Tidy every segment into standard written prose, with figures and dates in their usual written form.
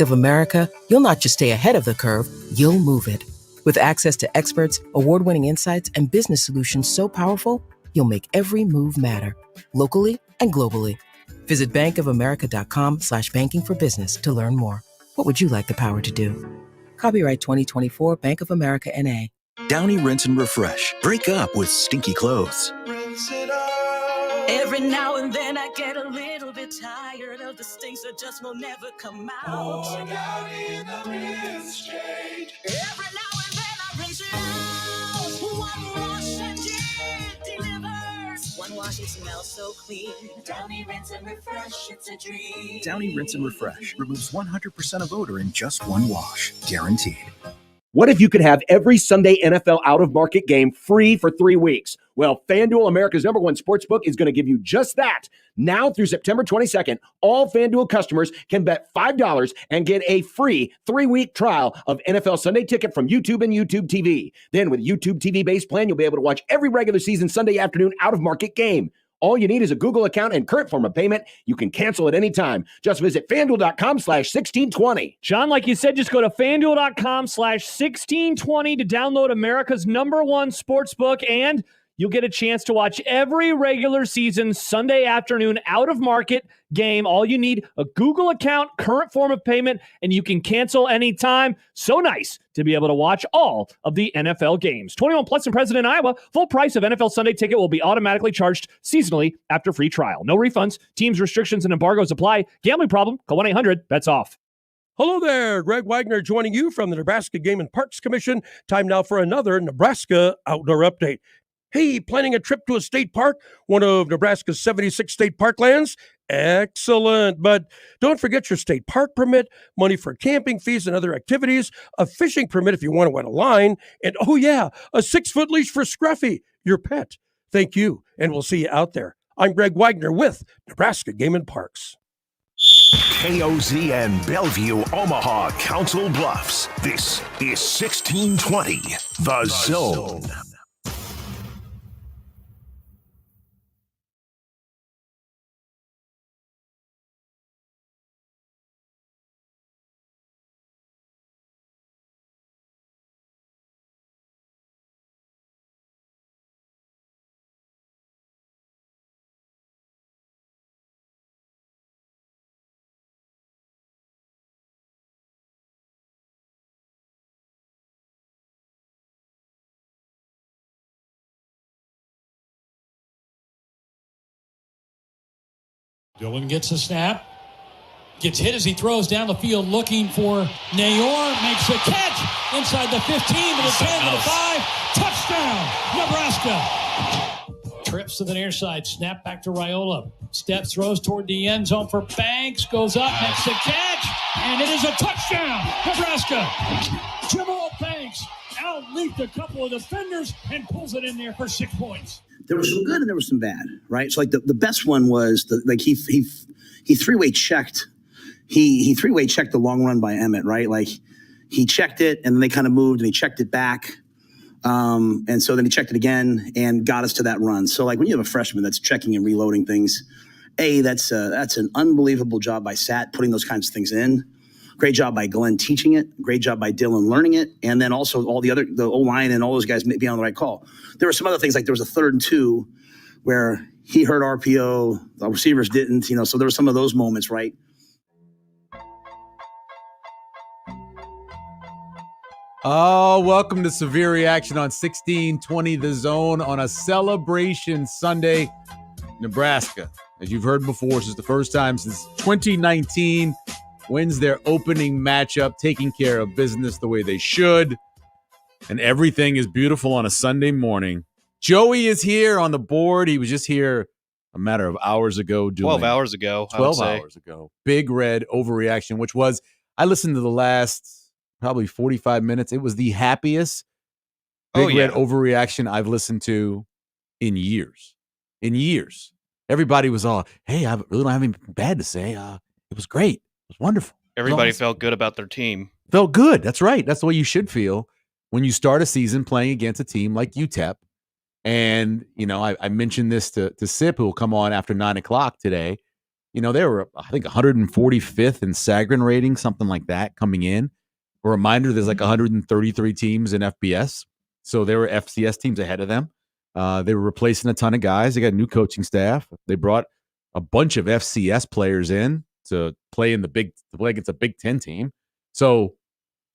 Bank of America, you'll not just stay ahead of the curve, you'll move it. With access to experts, award-winning insights, and business solutions so powerful, you'll make every move matter, locally and globally. Visit bankofamerica.com/banking for business to learn more. What would you like the power to do? Copyright 2024 Bank of America N.A. Downy Rinse and Refresh. Break up with stinky clothes. Rinse it out. Every now and then I get a little bit tired of the stinks that just will never come out. Pour Downy in the rinse change. Every now and then I rinse it out. One wash and it delivers. One wash, it smells so clean. Downy Rinse and Refresh, it's a dream. Downy Rinse and Refresh removes 100% of odor in just one wash. Guaranteed. What if you could have every Sunday NFL out-of-market game free for 3 weeks? Well, FanDuel, America's #1 sportsbook, is going to give you just that. Now through September 22nd, all FanDuel customers can bet $5 and get a free 3-week trial of NFL Sunday Ticket from YouTube and YouTube TV. Then with YouTube TV base plan, you'll be able to watch every regular season Sunday afternoon out-of-market game. All you need is a Google account and current form of payment. You can cancel at any time. Just visit FanDuel.com/1620. John, like you said, just go to FanDuel.com/1620 to download America's #1 sportsbook, and you'll get a chance to watch every regular season Sunday afternoon out-of-market game. All you need, a Google account, current form of payment, and you can cancel anytime. So nice to be able to watch all of the NFL games. 21 plus and present in Iowa. Full price of NFL Sunday Ticket will be automatically charged seasonally after free trial. No refunds. Teams, restrictions, and embargoes apply. Gambling problem? Call 1-800-BETS-OFF. Hello there. Greg Wagner joining you from the Nebraska Game and Parks Commission. Time now for another Nebraska Outdoor Update. Hey, planning a trip to a state park, one of Nebraska's 76 state parklands? Excellent. But don't forget your state park permit, money for camping fees and other activities, a fishing permit if you want to wet a line, and oh yeah, a 6-foot leash for Scruffy, your pet. Thank you, and we'll see you out there. I'm Greg Wagner with Nebraska Game and Parks. KOZ and Bellevue, Omaha, Council Bluffs. This is 1620, The Zone. Dylan gets a snap, gets hit as he throws down the field looking for Nayor, makes a catch inside the 15 to the 10 to the 5, touchdown, Nebraska. Trips to the near side, snap back to Raiola, steps, throws toward the end zone for Banks, goes up, makes the catch, and it is a touchdown, Nebraska. Jamal Banks out-leaped a couple of defenders and pulls it in there for 6 points. There was some good and there was some bad, right? So like the best one was he three-way checked. He three-way checked the long run by Emmett, right? Like he checked it and then they kind of moved and he checked it back. And so then he checked it again and got us to that run. So like when you have a freshman that's checking and reloading things, that's an unbelievable job by Sat putting those kinds of things in. Great job by Glenn teaching it. Great job by Dylan learning it. And then also all the O-line and all those guys being on the right call. There were some other things, like there was a 3rd and 2 where he heard RPO, the receivers didn't, so there were some of those moments, right? Oh, welcome to Severe Reaction on 1620 The Zone on a celebration Sunday. Nebraska, as you've heard before, this is the first time since 2019, wins their opening matchup, taking care of business the way they should. And everything is beautiful on a Sunday morning. Joey is here on the board. He was just here a matter of hours ago. 12 hours ago. 12 hours ago. Big Red Overreaction, which was, I listened to the last probably 45 minutes. It was the happiest Big Red Overreaction I've listened to in years. Everybody was all, hey, I really don't have anything bad to say. It was great. It was wonderful. Everybody felt good about their team. Felt good. That's right. That's the way you should feel when you start a season playing against a team like UTEP. And, I mentioned this to Sip, who will come on after 9 o'clock today. They were, I think, 145th in Sagarin rating, something like that, coming in. A reminder, there's like 133 teams in FBS. So there were FCS teams ahead of them. They were replacing a ton of guys. They got a new coaching staff. They brought a bunch of FCS players in to play against a Big Ten team. So,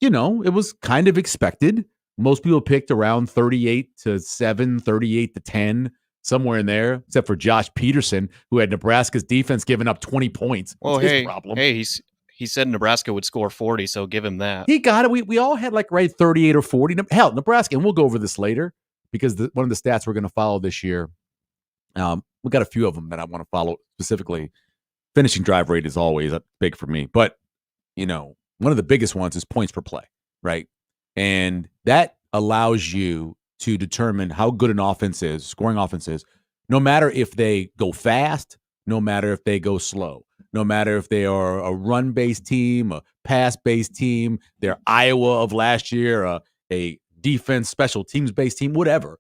it was kind of expected. Most people picked around 38-7, 38-10, somewhere in there, except for Josh Peterson, who had Nebraska's defense giving up 20 points. Well, That's his problem. He said Nebraska would score 40, so give him that. He got it. We all had 38 or 40. Hell, Nebraska, and we'll go over this later because one of the stats we're going to follow this year, we got a few of them that I want to follow specifically. Finishing drive rate is always big for me. But, one of the biggest ones is points per play, right? And that allows you to determine how good an offense is, scoring offense is, no matter if they go fast, no matter if they go slow, no matter if they are a run-based team, a pass-based team, they're Iowa of last year, a defense, special teams-based team, whatever.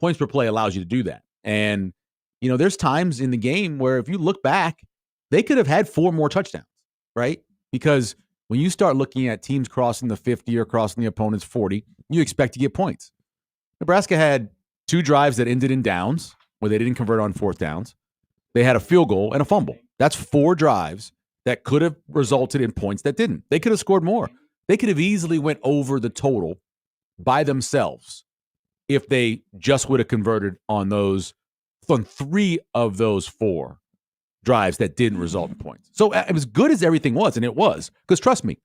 Points per play allows you to do that. And, there's times in the game where if you look back, they could have had 4 more touchdowns, right? Because when you start looking at teams crossing the 50 or crossing the opponent's 40, you expect to get points. Nebraska had 2 drives that ended in downs where they didn't convert on 4th downs. They had a field goal and a fumble. That's 4 drives that could have resulted in points that didn't. They could have scored more. They could have easily went over the total by themselves if they just would have converted on 3 of those 4 drives that didn't result in points. So as good as everything was, and it was, because trust me,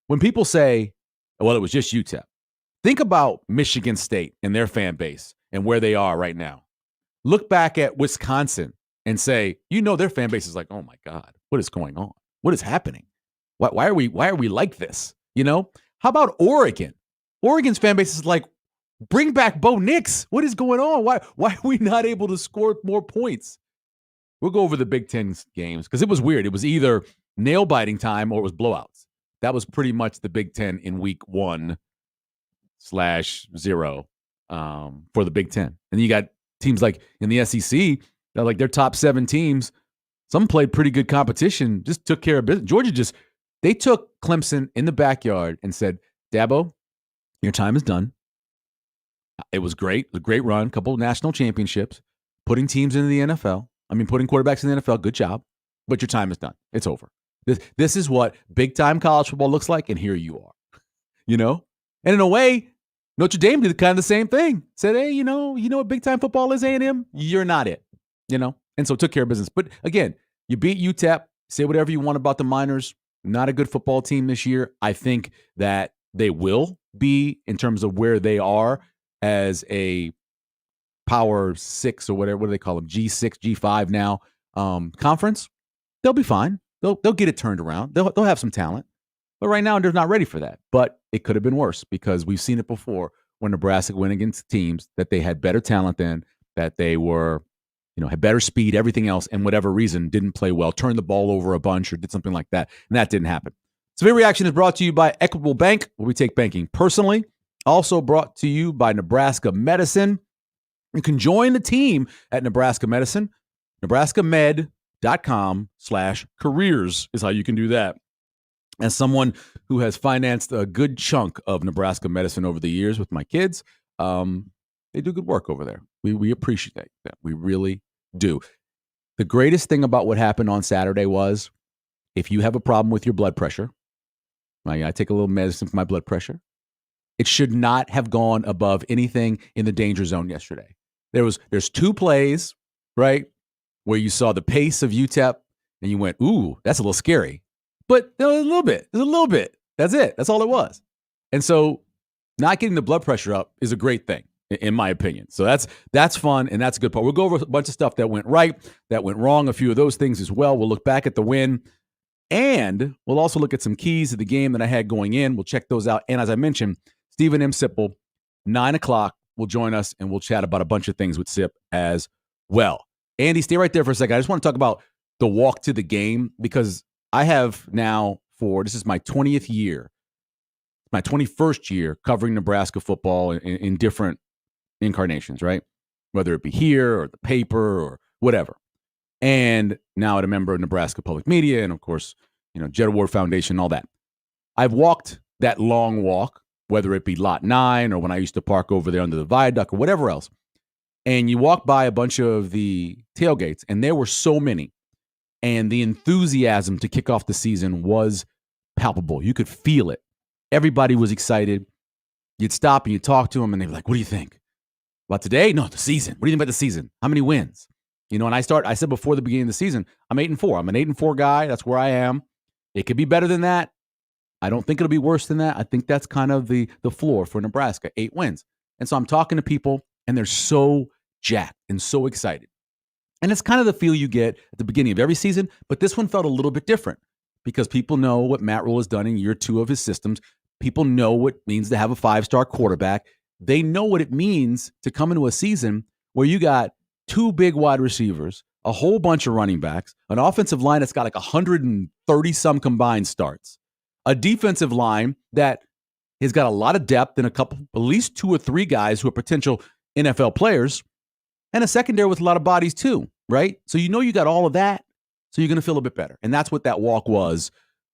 when people say, well, it was just UTEP, think about Michigan State and their fan base and where they are right now. Look back at Wisconsin and say, their fan base is like, oh my God, what is going on? What is happening? Why are we like this? How about Oregon? Oregon's fan base is like, bring back Bo Nix. What is going on? Why are we not able to score more points? We'll go over the Big Ten games because it was weird. It was either nail-biting time or it was blowouts. That was pretty much the Big Ten in week 1/0 for the Big Ten. And then you got teams like in the SEC, like their top 7 teams, some played pretty good competition, just took care of business. Georgia they took Clemson in the backyard and said, Dabo, your time is done. It was great, a great run, couple of national championships, putting teams into the NFL. Putting quarterbacks in the NFL, good job, but your time is done. It's over. This is what big-time college football looks like, and here you are, And in a way, Notre Dame did kind of the same thing. Said, hey, you know what big-time football is, A&M? You're not it, And so took care of business. But again, you beat UTEP. Say whatever you want about the Miners. Not a good football team this year. I think that they will be in terms of where they are as a Power 6 or whatever, what do they call them? G6, G5 now conference. They'll be fine. They'll get it turned around. They'll have some talent. But right now, they're not ready for that. But it could have been worse because we've seen it before when Nebraska went against teams that they had better talent than, that they were, had better speed, everything else, and whatever reason didn't play well, turned the ball over a bunch or did something like that. And that didn't happen. Severe Reaction is brought to you by Equitable Bank, where we take banking personally. Also brought to you by Nebraska Medicine. You can join the team at Nebraska Medicine. NebraskaMed.com/careers is how you can do that. As someone who has financed a good chunk of Nebraska Medicine over the years with my kids, they do good work over there. We appreciate that. We really do. The greatest thing about what happened on Saturday was if you have a problem with your blood pressure, I take a little medicine for my blood pressure, it should not have gone above anything in the danger zone yesterday. There's 2 plays, right, where you saw the pace of UTEP and you went, ooh, that's a little scary. But a little bit. That's it. That's all it was. And so not getting the blood pressure up is a great thing, in my opinion. So that's fun, and that's a good part. We'll go over a bunch of stuff that went right, that went wrong, a few of those things as well. We'll look back at the win, and we'll also look at some keys of the game that I had going in. We'll check those out. And as I mentioned, Stephen M. Sipple, 9 o'clock, will join us, and we'll chat about a bunch of things with Sip as well. Andy, stay right there for a second. I just want to talk about the walk to the game because I have now this is my 20th year, my 21st year covering Nebraska football in different incarnations, right? Whether it be here or the paper or whatever. and now I'm a member of Nebraska Public Media and, of course, Jet Award Foundation and all that. I've walked that long walk, whether it be Lot 9 or when I used to park over there under the viaduct or whatever else. And you walk by a bunch of the tailgates, and there were so many. And the enthusiasm to kick off the season was palpable. You could feel it. Everybody was excited. You'd stop and you'd talk to them, and they'd be like, what do you think? About today? No, the season. What do you think about the season? How many wins? And I said before the beginning of the season, I'm 8-4. I'm an 8-4 guy. That's where I am. It could be better than that. I don't think it'll be worse than that. I think that's kind of the floor for Nebraska, 8 wins. And so I'm talking to people, and they're so jacked and so excited. And it's kind of the feel you get at the beginning of every season, but this one felt a little bit different because people know what Matt Rule has done in year 2 of his systems. People know what it means to have a 5-star quarterback. They know what it means to come into a season where you got 2 big wide receivers, a whole bunch of running backs, an offensive line that's got like 130-some combined starts, a defensive line that has got a lot of depth and at least 2 or 3 guys who are potential NFL players, and a secondary with a lot of bodies too, right? So you got all of that, so you're going to feel a bit better. And that's what that walk was,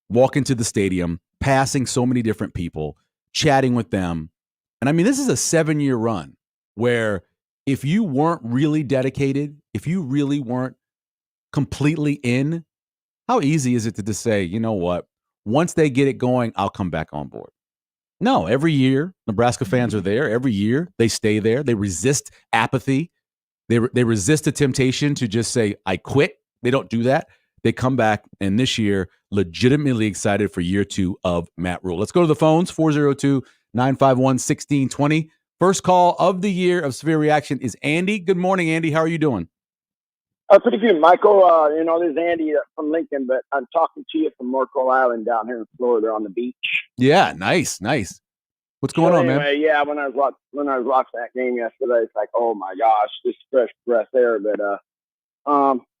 walking to the stadium, passing so many different people, chatting with them. And I mean, this is a 7-year run where if you weren't really dedicated, if you really weren't completely in, how easy is it to just say, you know what, once they get it going, I'll come back on board? No, every year, Nebraska fans are there. Every year, they stay there. They resist apathy. They resist the temptation to just say, I quit. They don't do that. They come back, and this year, legitimately excited for year 2 of Matt Rule. Let's go to the phones, 402-951-1620. First call of the year of Severe Reaction is Andy. Good morning, Andy. How are you doing? Pretty good, Michael. This is Andy from Lincoln, but I'm talking to you from Marco Island down here in Florida on the beach. Yeah, nice. What's going on, man? Yeah, when I was watching that game yesterday, it's like, oh my gosh, this fresh breath air. But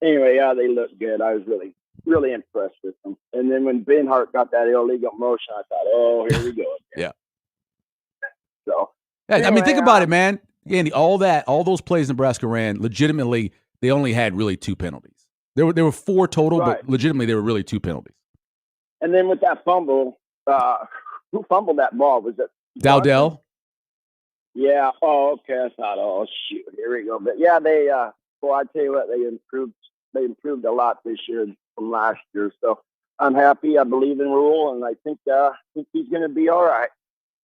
anyway, yeah, they looked good. I was really, really impressed with them. And then when Ben Hart got that illegal motion, I thought, oh, here we go again. Yeah. So, anyway, I mean, think about it, man. Andy, all all those plays Nebraska ran, legitimately, they only had really 2 penalties. There were 4 total, right, but legitimately there were really 2 penalties. And then with that fumble, who fumbled that ball? Was it Dowdell? Yeah. Oh, okay. I thought, oh shoot, here we go. But yeah, I tell you what, they improved a lot this year from last year. So I'm happy. I believe in Rule, and I think he's going to be all right.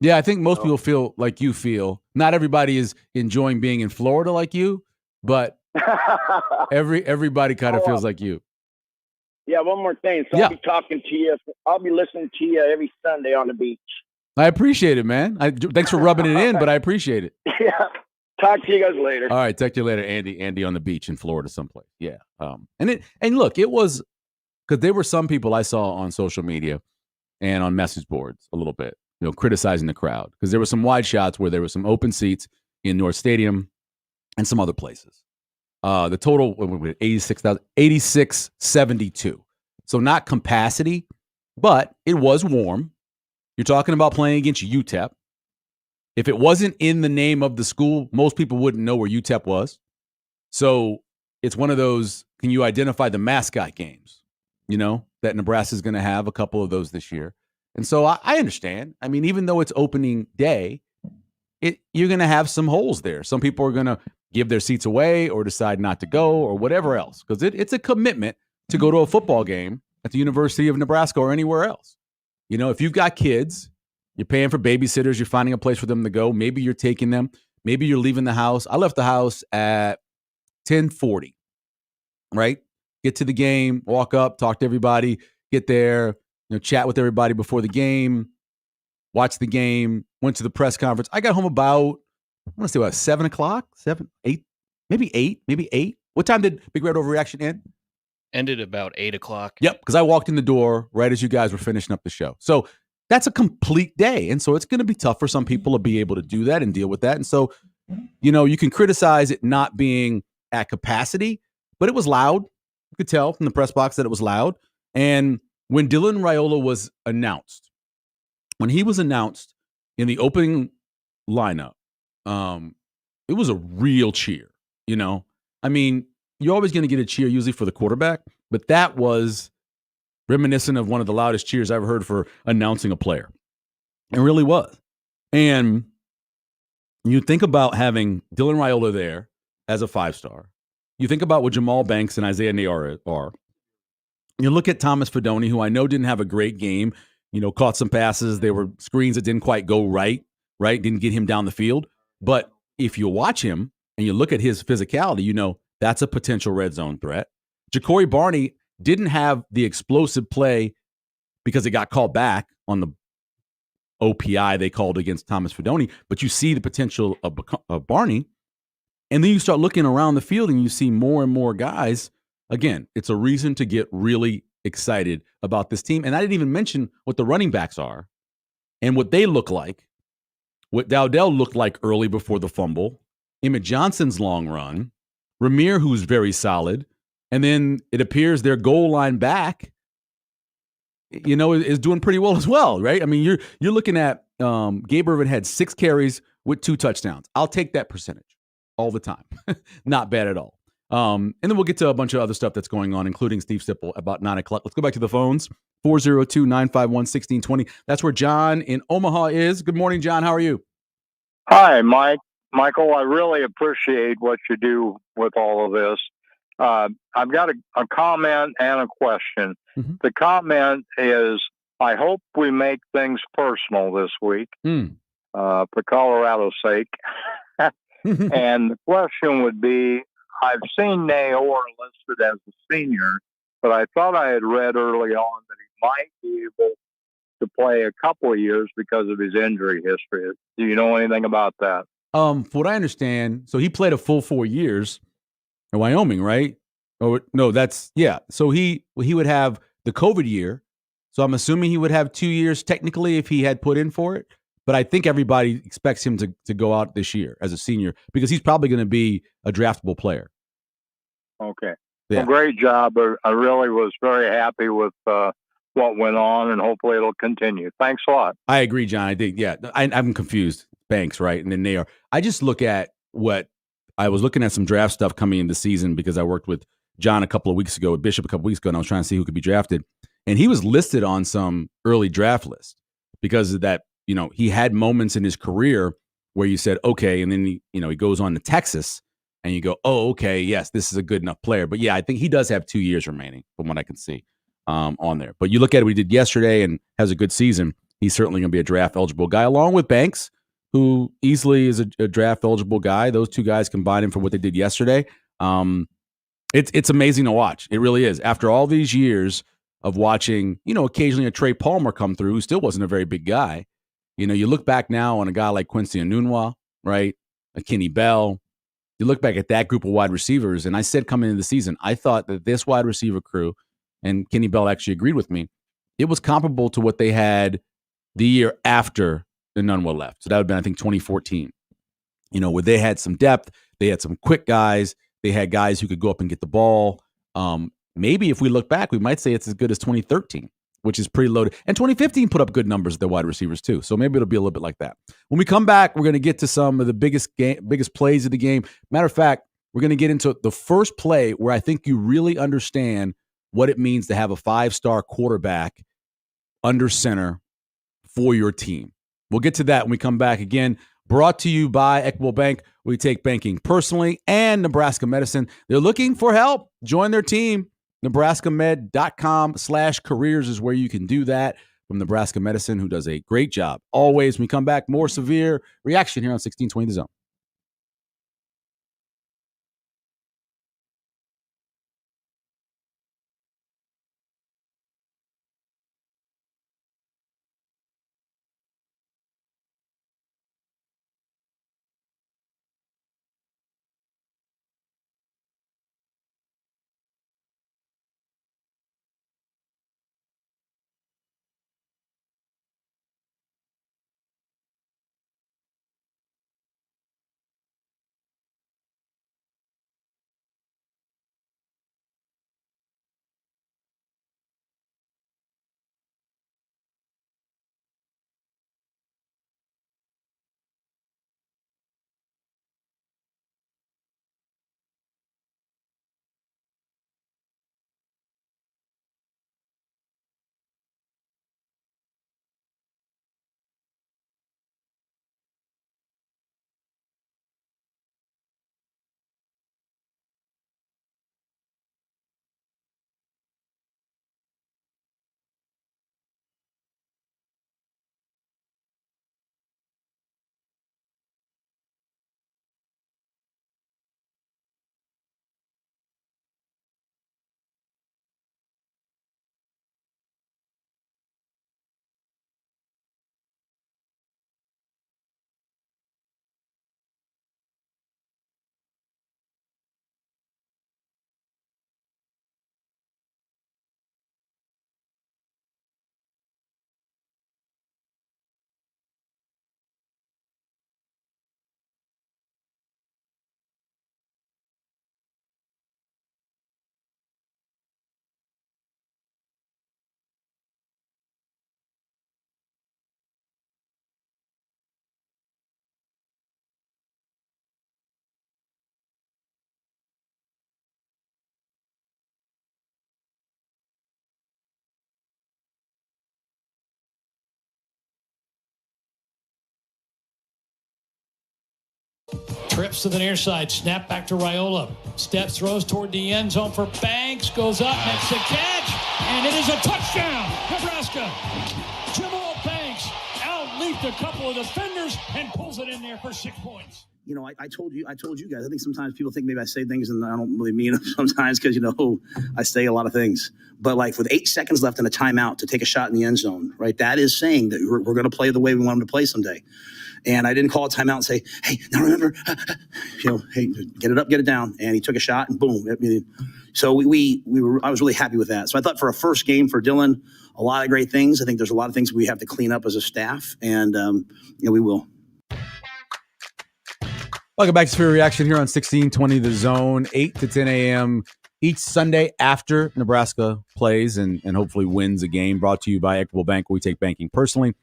Yeah, I think most people feel like you feel. Not everybody is enjoying being in Florida like you, but everybody kind of feels like you. Yeah, one more thing. So I'll be talking to you. I'll be listening to you every Sunday on the beach. I appreciate it, man. Thanks for rubbing it in, but I appreciate it. Yeah. Talk to you guys later. All right, talk to you later, Andy. Andy on the beach in Florida someplace. Yeah. And look, it was because there were some people I saw on social media and on message boards a little bit, criticizing the crowd because there were some wide shots where there were some open seats in North Stadium and some other places. The total 86,72. So not capacity, but it was warm. You're talking about playing against UTEP. If it wasn't in the name of the school, most people wouldn't know where UTEP was. So it's one of those, can you identify the mascot games, that Nebraska is going to have a couple of those this year. And so I understand. I mean, even though it's opening day, you're going to have some holes there. Some people are going to give their seats away or decide not to go or whatever else, because it's a commitment to go to a football game at the University of Nebraska or anywhere else. If you've got kids, you're paying for babysitters, you're finding a place for them to go. Maybe you're taking them. Maybe you're leaving the house. I left the house at 10:40, right? Get to the game, walk up, talk to everybody, get there, chat with everybody before the game, watch the game, went to the press conference. I got home about, I want to say, 7 o'clock, 7, 8, maybe 8. What time did Big Red Overreaction end? Ended about 8 o'clock. Yep, because I walked in the door right as you guys were finishing up the show. So that's a complete day. And so it's going to be tough for some people to be able to do that and deal with that. And so, you can criticize it not being at capacity, but it was loud. You could tell from the press box that it was loud. And when Dylan Raiola was announced, when he was announced in the opening lineup, it was a real cheer, I mean, you're always going to get a cheer usually for the quarterback, but that was reminiscent of one of the loudest cheers I ever heard for announcing a player. It really was. And you think about having Dylan Raiola there as a 5-star. You think about what Jamal Banks and Isaiah Neyor are. You look at Thomas Fidone, who I know didn't have a great game, caught some passes. There were screens that didn't quite go right? Didn't get him down the field. But if you watch him and you look at his physicality, that's a potential red zone threat. Ja'Cory Barney didn't have the explosive play because it got called back on the OPI they called against Thomas Fidone, but you see the potential of Barney. And then you start looking around the field and you see more and more guys. Again, it's a reason to get really excited about this team. And I didn't even mention what the running backs are and what they look like, what Dowdell looked like early before the fumble, Emmett Johnson's long run, Ramir, who's very solid, and then it appears their goal line back, is doing pretty well as well, right? I mean, you're looking at Gabe Ervin had 6 carries with 2 touchdowns. I'll take that percentage all the time. Not bad at all. And then we'll get to a bunch of other stuff that's going on, including Steve Sipple about 9 o'clock. Let's go back to the phones. 402-951-1620. That's where John in Omaha is. Good morning, John. How are you? Hi, Michael, I really appreciate what you do with all of this. I've got a comment and a question. Mm-hmm. The comment is, I hope we make things personal this week for Colorado's sake. And the question would be, I've seen Nayor listed as a senior, but I thought I had read early on that he might be able to play a couple of years because of his injury history. Do you know anything about that? From what I understand, so he played a full 4 years in Wyoming, right? Oh, no, So he would have the COVID year. So I'm assuming he would have 2 years technically if he had put in for it. But I think everybody expects him to go out this year as a senior because he's probably going to be a draftable player. Okay. Yeah. Well, great job. I really was very happy with what went on, and hopefully it'll continue. Thanks a lot. I agree, John. I think, I'm confused. Banks, right? And then they are. I just look at what I was looking at some draft stuff coming into the season because I worked with John a couple of weeks ago, with Bishop a couple of weeks ago, and I was trying to see who could be drafted. And he was listed on some early draft list because of that. He had moments in his career where you said, okay, and then he goes on to Texas and you go, oh, okay, yes, this is a good enough player. But yeah, I think he does have 2 years remaining from what I can see on there. But you look at what he did yesterday and has a good season. He's certainly going to be a draft eligible guy, along with Banks, who easily is a draft eligible guy. Those two guys combining for what they did yesterday. It's amazing to watch. It really is. After all these years of watching, occasionally a Trey Palmer come through, who still wasn't a very big guy. You look back now on a guy like Quincy Enunwa, right? A Kenny Bell. You look back at that group of wide receivers, and I said coming into the season, I thought that this wide receiver crew, and Kenny Bell actually agreed with me, it was comparable to what they had the year after Enunwa left. So that would have been, I think, 2014. Where they had some depth, they had some quick guys, they had guys who could go up and get the ball. Maybe if we look back, we might say it's as good as 2013. Which is pretty loaded. And 2015 put up good numbers at the wide receivers too. So maybe it'll be a little bit like that. When we come back, we're going to get to some of the biggest plays of the game. Matter of fact, we're going to get into the first play where I think you really understand what it means to have a 5-star quarterback under center for your team. We'll get to that when we come back. Again, brought to you by Equitable Bank. We take banking personally, and Nebraska Medicine. They're looking for help. Join their team. NebraskaMed.com/careers is where you can do that from Nebraska Medicine, who does a great job. Always, when we come back, more severe reaction here on 1620 The Zone. Trips to the near side. Snap back to Raiola. Steps, throws toward the end zone for Banks. Goes up, makes the catch. And it is a touchdown, Nebraska. Jamal Banks out-leaped a couple of defenders and pulls it in there for 6 points. You know, I told you guys, I think sometimes people think maybe I say things and I don't really mean them sometimes because, I say a lot of things. But like with 8 seconds left in a timeout to take a shot in the end zone, right? That is saying that we're going to play the way we want them to play someday. And I didn't call a timeout and say, hey, now remember, hey, get it up, get it down. And he took a shot and boom. So I was really happy with that. So I thought for a first game for Dylan, a lot of great things. I think there's a lot of things we have to clean up as a staff, and we will. Welcome back to Superior Reaction here on 1620 The Zone, 8 to 10 a.m. each Sunday after Nebraska plays and hopefully wins a game. Brought to you by Equitable Bank, where we take banking personally.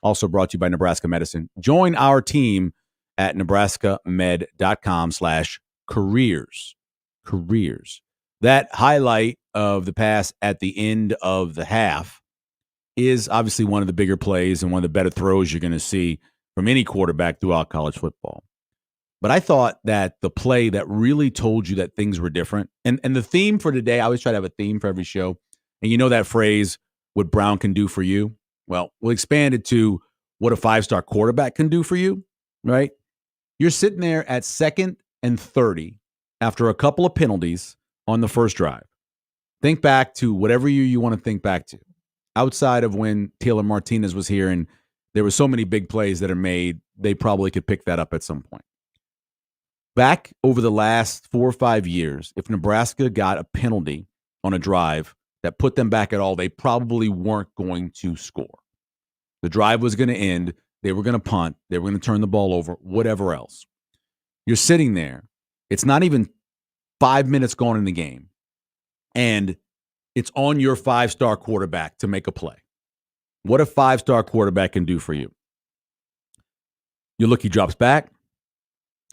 Also brought to you by Nebraska Medicine. Join our team at nebraskamed.com/careers. Careers. That highlight of the pass at the end of the half is obviously one of the bigger plays and one of the better throws you're going to see from any quarterback throughout college football. But I thought that the play that really told you that things were different, and the theme for today, I always try to have a theme for every show. And you know that phrase, what Brown can do for you? Well, we'll expand it to what a 5-star quarterback can do for you, right? You're sitting there at 2nd and 30 after a couple of penalties on the first drive. Think back to whatever year you want to think back to. Outside of when Taylor Martinez was here and there were so many big plays that are made, they probably could pick that up at some point. Back over the last 4 or 5 years, if Nebraska got a penalty on a drive that put them back at all, they probably weren't going to score. The drive was going to end. They were going to punt. They were going to turn the ball over, whatever else. You're sitting there. It's not even 5 minutes gone in the game, and it's on your 5-star quarterback to make a play. What a 5-star quarterback can do for you. You look, he drops back,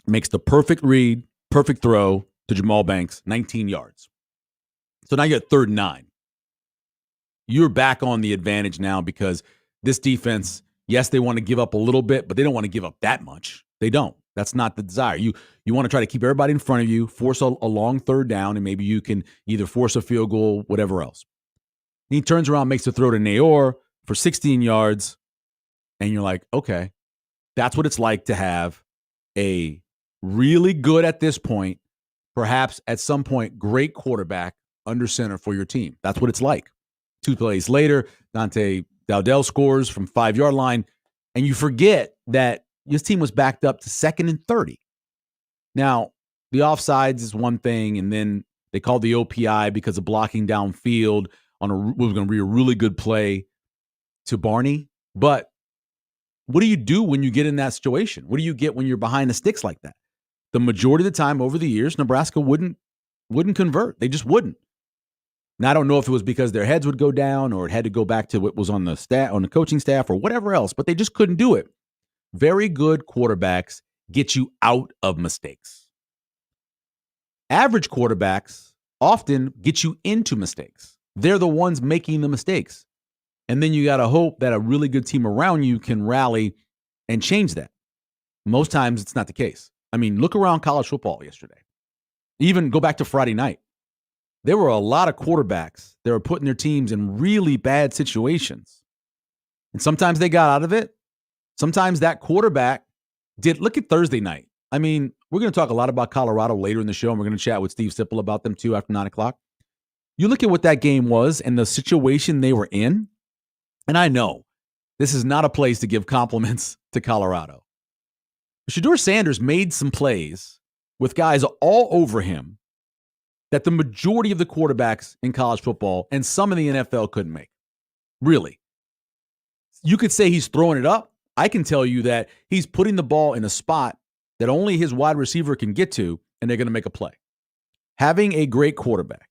makes the perfect read, perfect throw to Jamal Banks, 19 yards. So now you're at 3rd and 9. You're back on the advantage now because this defense, yes, they want to give up a little bit, but they don't want to give up that much. They don't. That's not the desire. You want to try to keep everybody in front of you, force a long 3rd down, and maybe you can either force a field goal, whatever else. And he turns around, makes a throw to Nayor for 16 yards, and you're like, okay, that's what it's like to have a really good at this point, perhaps at some point, great quarterback under center for your team. That's what it's like. 2 plays later, Dante Dowdell scores from 5-yard line, and you forget that this team was backed up to 2nd and 30. Now, the offsides is one thing, and then they called the OPI because of blocking downfield on what was going to be a really good play to Barney. But what do you do when you get in that situation? What do you get when you're behind the sticks like that? The majority of the time over the years, Nebraska wouldn't convert. They just wouldn't. Now, I don't know if it was because their heads would go down or it had to go back to what was on the coaching staff or whatever else, but they just couldn't do it. Very good quarterbacks get you out of mistakes. Average quarterbacks often get you into mistakes. They're the ones making the mistakes. And then you got to hope that a really good team around you can rally and change that. Most times it's not the case. I mean, look around college football yesterday. Even go back to Friday night. There were a lot of quarterbacks that were putting their teams in really bad situations. And sometimes they got out of it. Sometimes that quarterback did. Look at Thursday night. I mean, we're going to talk a lot about Colorado later in the show, and we're going to chat with Steve Sipple about them too after 9 o'clock. You look at what that game was and the situation they were in, and I know this is not a place to give compliments to Colorado. Shedeur Sanders made some plays with guys all over him that the majority of the quarterbacks in college football and some in the NFL couldn't make. Really. You could say he's throwing it up. I can tell you that he's putting the ball in a spot that only his wide receiver can get to, and they're going to make a play. Having a great quarterback.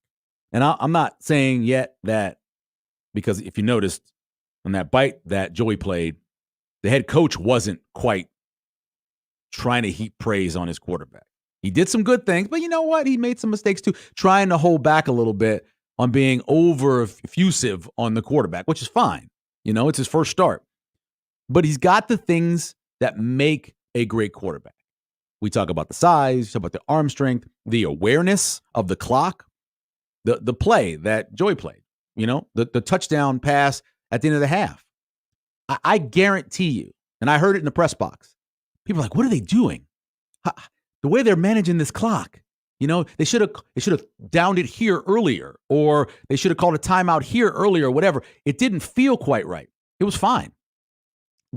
And I'm not saying yet that, because if you noticed on that bite that Joey played, the head coach wasn't quite trying to heap praise on his quarterback. He did some good things, but you know what? He made some mistakes too, trying to hold back a little bit on being over effusive on the quarterback, which is fine. You know, it's his first start. But he's got the things that make a great quarterback. We talk about the size, we talk about the arm strength, the awareness of the clock, the play that Joey played, the touchdown pass at the end of the half. I guarantee you, and I heard it in the press box, people are like, what are they doing? The way they're managing this clock, they should have downed it here earlier, or they should have called a timeout here earlier, or whatever. It didn't feel quite right. It was fine.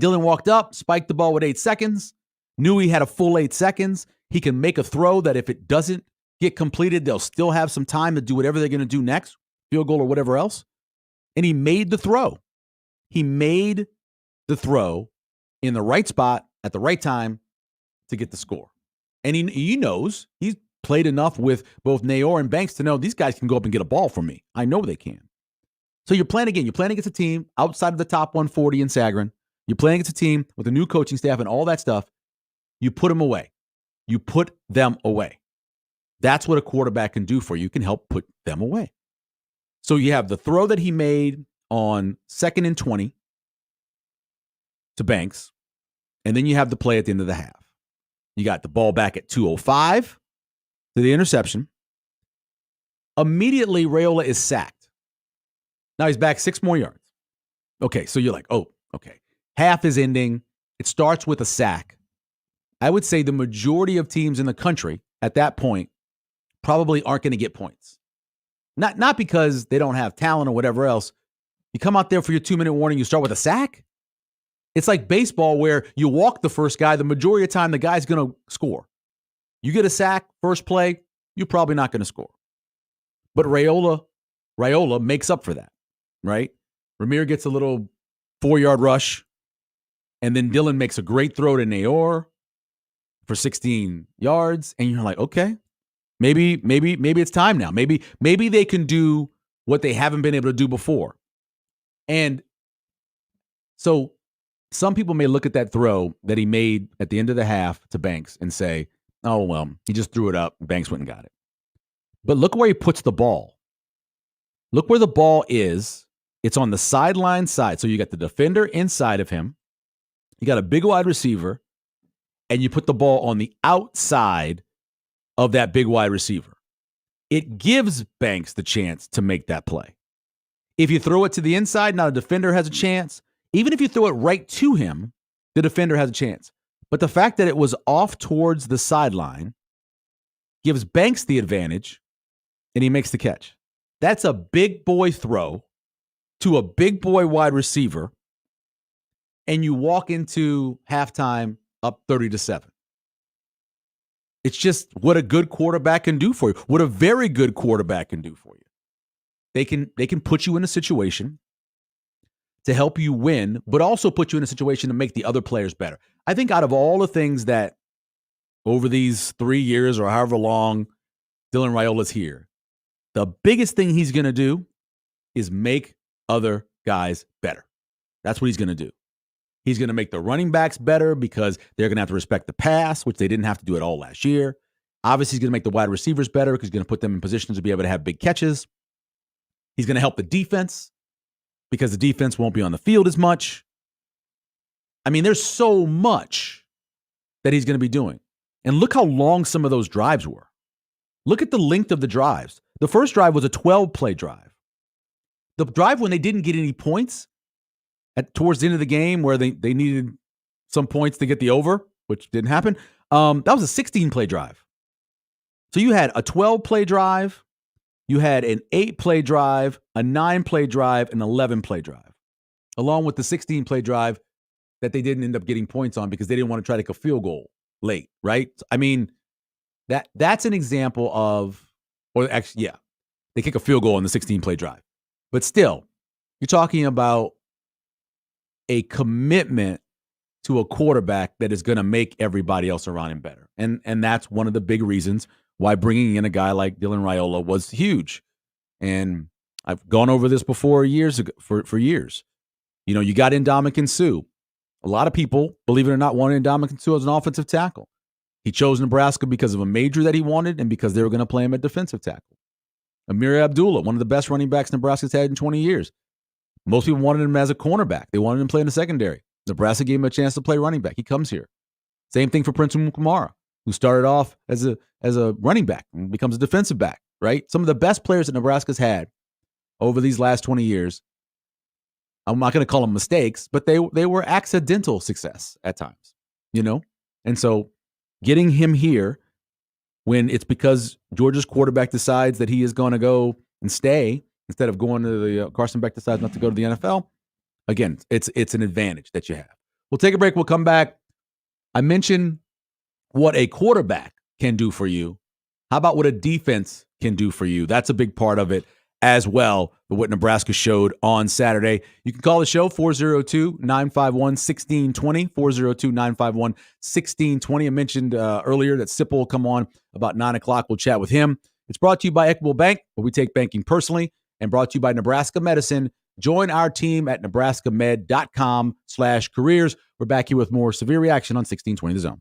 Dylan walked up, spiked the ball with 8 seconds, knew he had a full 8 seconds. He can make a throw that if it doesn't get completed, they'll still have some time to do whatever they're going to do next, field goal or whatever else. And he made the throw. He made the throw in the right spot at the right time to get the score. And he knows, he's played enough with both Nayor and Banks to know these guys can go up and get a ball from me. I know they can. So you're playing again. You're playing against a team outside of the top 140 in Sagarin. You're playing against a team with a new coaching staff and all that stuff. You put them away. You put them away. That's what a quarterback can do for you. You can help put them away. So you have the throw that he made on 2nd and 20 to Banks, and then you have the play at the end of the half. You got the ball back at 2:05 to the interception. Immediately, Raiola is sacked. Now he's back 6 more yards. Okay, so you're like, oh, okay. Half is ending. It starts with a sack. I would say the majority of teams in the country at that point probably aren't going to get points. Not because they don't have talent or whatever else. You come out there for your 2-minute warning, you start with a sack. It's like baseball where you walk the first guy, the majority of the time the guy's going to score. You get a sack, first play, you're probably not going to score. But Raiola makes up for that, right? Ramir gets a little 4-yard rush, and then Dylan makes a great throw to Nayor for 16 yards, and you're like, okay, maybe it's time now. Maybe they can do what they haven't been able to do before. And so some people may look at that throw that he made at the end of the half to Banks and say, oh, well, he just threw it up. Banks went and got it. But look where he puts the ball. Look where the ball is. It's on the sideline side. So you got the defender inside of him. You got a big wide receiver, and you put the ball on the outside of that big wide receiver. It gives Banks the chance to make that play. If you throw it to the inside, now the defender has a chance. Even if you throw it right to him, the defender has a chance. But the fact that it was off towards the sideline gives Banks the advantage, and he makes the catch. That's a big boy throw to a big boy wide receiver, and you walk into halftime up 30-7. It's just what a good quarterback can do for you, what a very good quarterback can do for you. They can put you in a situation to help you win, but also put you in a situation to make the other players better. I think out of all the things that over these 3 years or however long Dylan Raiola's here, the biggest thing he's going to do is make other guys better. That's what he's going to do. He's going to make the running backs better because they're going to have to respect the pass, which they didn't have to do at all last year. Obviously, he's going to make the wide receivers better because he's going to put them in positions to be able to have big catches. He's going to help the defense because the defense won't be on the field as much. I mean, there's so much that he's going to be doing. And look how long some of those drives were. Look at the length of the drives. The first drive was a 12-play drive. The drive when they didn't get any points towards the end of the game where they needed some points to get the over, which didn't happen, that was a 16-play drive. So you had a 12-play drive, you had an 8-play drive, a 9-play drive, an 11-play drive, along with the 16-play drive that they didn't end up getting points on because they didn't want to try to take a field goal late, right? I mean, that's an example of, or actually, yeah, they kick a field goal on the 16-play drive. But still, you're talking about a commitment to a quarterback that is going to make everybody else around him better. And that's one of the big reasons why bringing in a guy like Dylan Raiola was huge. And I've gone over this before years ago, for years. You know, you got Ndamukong Suh. A lot of people, believe it or not, wanted Ndamukong Suh as an offensive tackle. He chose Nebraska because of a major that he wanted and because they were going to play him at defensive tackle. Amir Abdullah, one of the best running backs Nebraska's had in 20 years. Most people wanted him as a cornerback. They wanted him to play in the secondary. Nebraska gave him a chance to play running back. He comes here. Same thing for Prince Umukamara. who started off as a running back and becomes a defensive back, right? Some of the best players that Nebraska's had over these last 20 years, I'm not going to call them mistakes, but they were accidental success at times, And so getting him here when it's because Georgia's quarterback decides that he is going to go and stay instead of going to the Carson Beck decides not to go to the NFL, again, it's an advantage that you have. We'll take a break. We'll come back. I mentioned what a quarterback can do for you. How about what a defense can do for you? That's a big part of it as well, what Nebraska showed on Saturday. You can call the show 402-951-1620, 402-951-1620. I mentioned earlier that Sipple will come on about 9 o'clock. We'll chat with him. It's brought to you by Equitable Bank, where we take banking personally, and brought to you by Nebraska Medicine. Join our team at nebraskamed.com/careers. We're back here with more Severe Reaction on 1620 The Zone.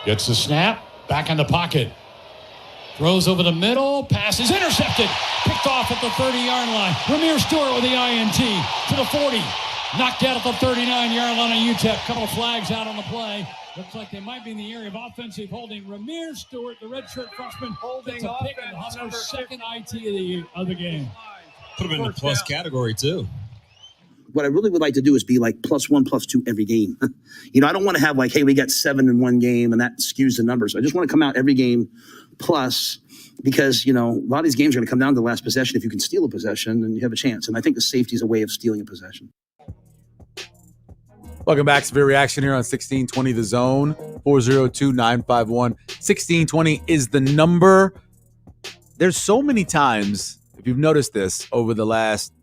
Gets the snap, back in the pocket. Throws over the middle, pass is intercepted. Picked off at the 30-yard line. Ramir Stewart with the INT to the 40. Knocked out at the 39-yard line of UTEP. Couple of flags out on the play. Looks like they might be in the area of offensive holding. Ramir Stewart, the redshirt freshman, holding a pick in the Huskers' second IT of the game. Put him in the plus category, too. What I really would like to do is be like +1, +2 every game. I don't want to have like, hey, we got 7 in one game and that skews the numbers. I just want to come out every game plus, because, a lot of these games are going to come down to the last possession. If you can steal a possession, then you have a chance. And I think the safety is a way of stealing a possession. Welcome back to Severe Reaction here on 1620 The Zone. 402-951-1620 is the number. There's so many times, if you've noticed this over the last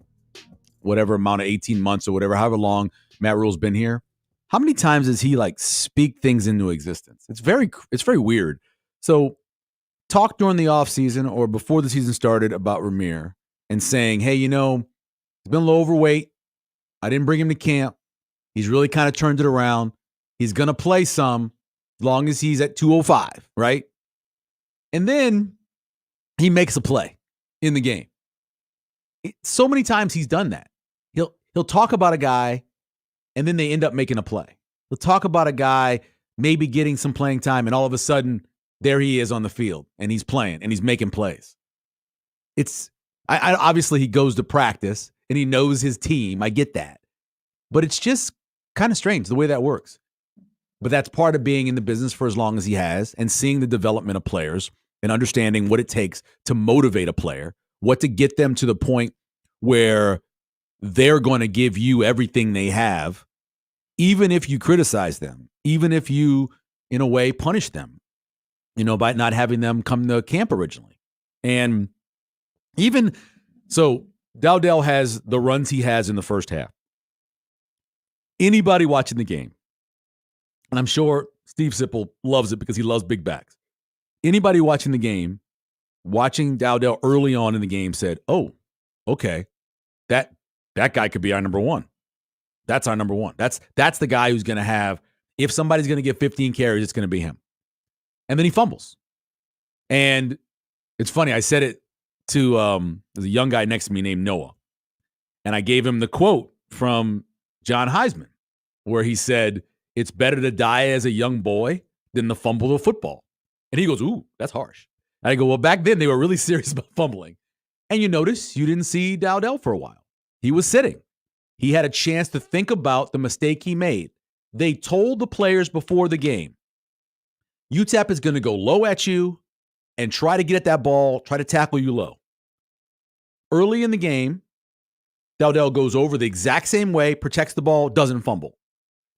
whatever amount of 18 months or whatever, however long Matt Rule's been here, how many times does he speak things into existence? It's very weird. So talk during the offseason or before the season started about Ramir and saying, hey, he's been a little overweight. I didn't bring him to camp. He's really kind of turned it around. He's going to play some as long as he's at 205, right? And then he makes a play in the game. So many times he's done that. He'll talk about a guy, and then they end up making a play. He'll talk about a guy maybe getting some playing time, and all of a sudden, there he is on the field, and he's playing, and he's making plays. Obviously, he goes to practice, and he knows his team. I get that. But it's just kind of strange the way that works. But that's part of being in the business for as long as he has and seeing the development of players and understanding what it takes to motivate a player, what to get them to the point where they're going to give you everything they have, even if you criticize them, even if you, in a way, punish them, by not having them come to camp originally. And even so, Dowdell has the runs he has in the first half. Anybody watching the game, and I'm sure Steve Sipple loves it because he loves big backs. Anybody watching the game, watching Dowdell early on in the game said, oh, okay, that guy could be our number one. That's our number one. That's the guy who's going to have, if somebody's going to get 15 carries, it's going to be him. And then he fumbles. And it's funny, I said it to there's a young guy next to me named Noah. And I gave him the quote from John Heisman, where he said, it's better to die as a young boy than the fumble of football. And he goes, ooh, that's harsh. And I go, well, back then they were really serious about fumbling. And you notice you didn't see Dowdell for a while. He was sitting. He had a chance to think about the mistake he made. They told the players before the game, UTEP is going to go low at you and try to get at that ball, try to tackle you low. Early in the game, Dowdell goes over the exact same way, protects the ball, doesn't fumble.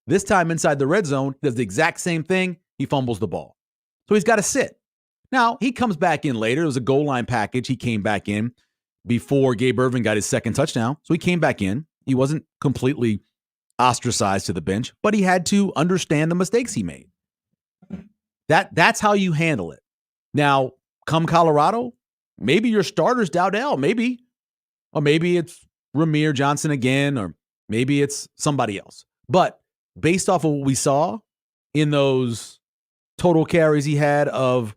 This time inside the red zone, does the exact same thing. He fumbles the ball. So he's got to sit. Now, he comes back in later. It was a goal line package. He came back in before Gabe Irvin got his second touchdown. So he came back in. He wasn't completely ostracized to the bench, but he had to understand the mistakes he made. That's how you handle it. Now, come Colorado, maybe your starter's Dowdell, maybe. Or maybe it's Ramir Johnson again, or maybe it's somebody else. But based off of what we saw in those total carries he had of,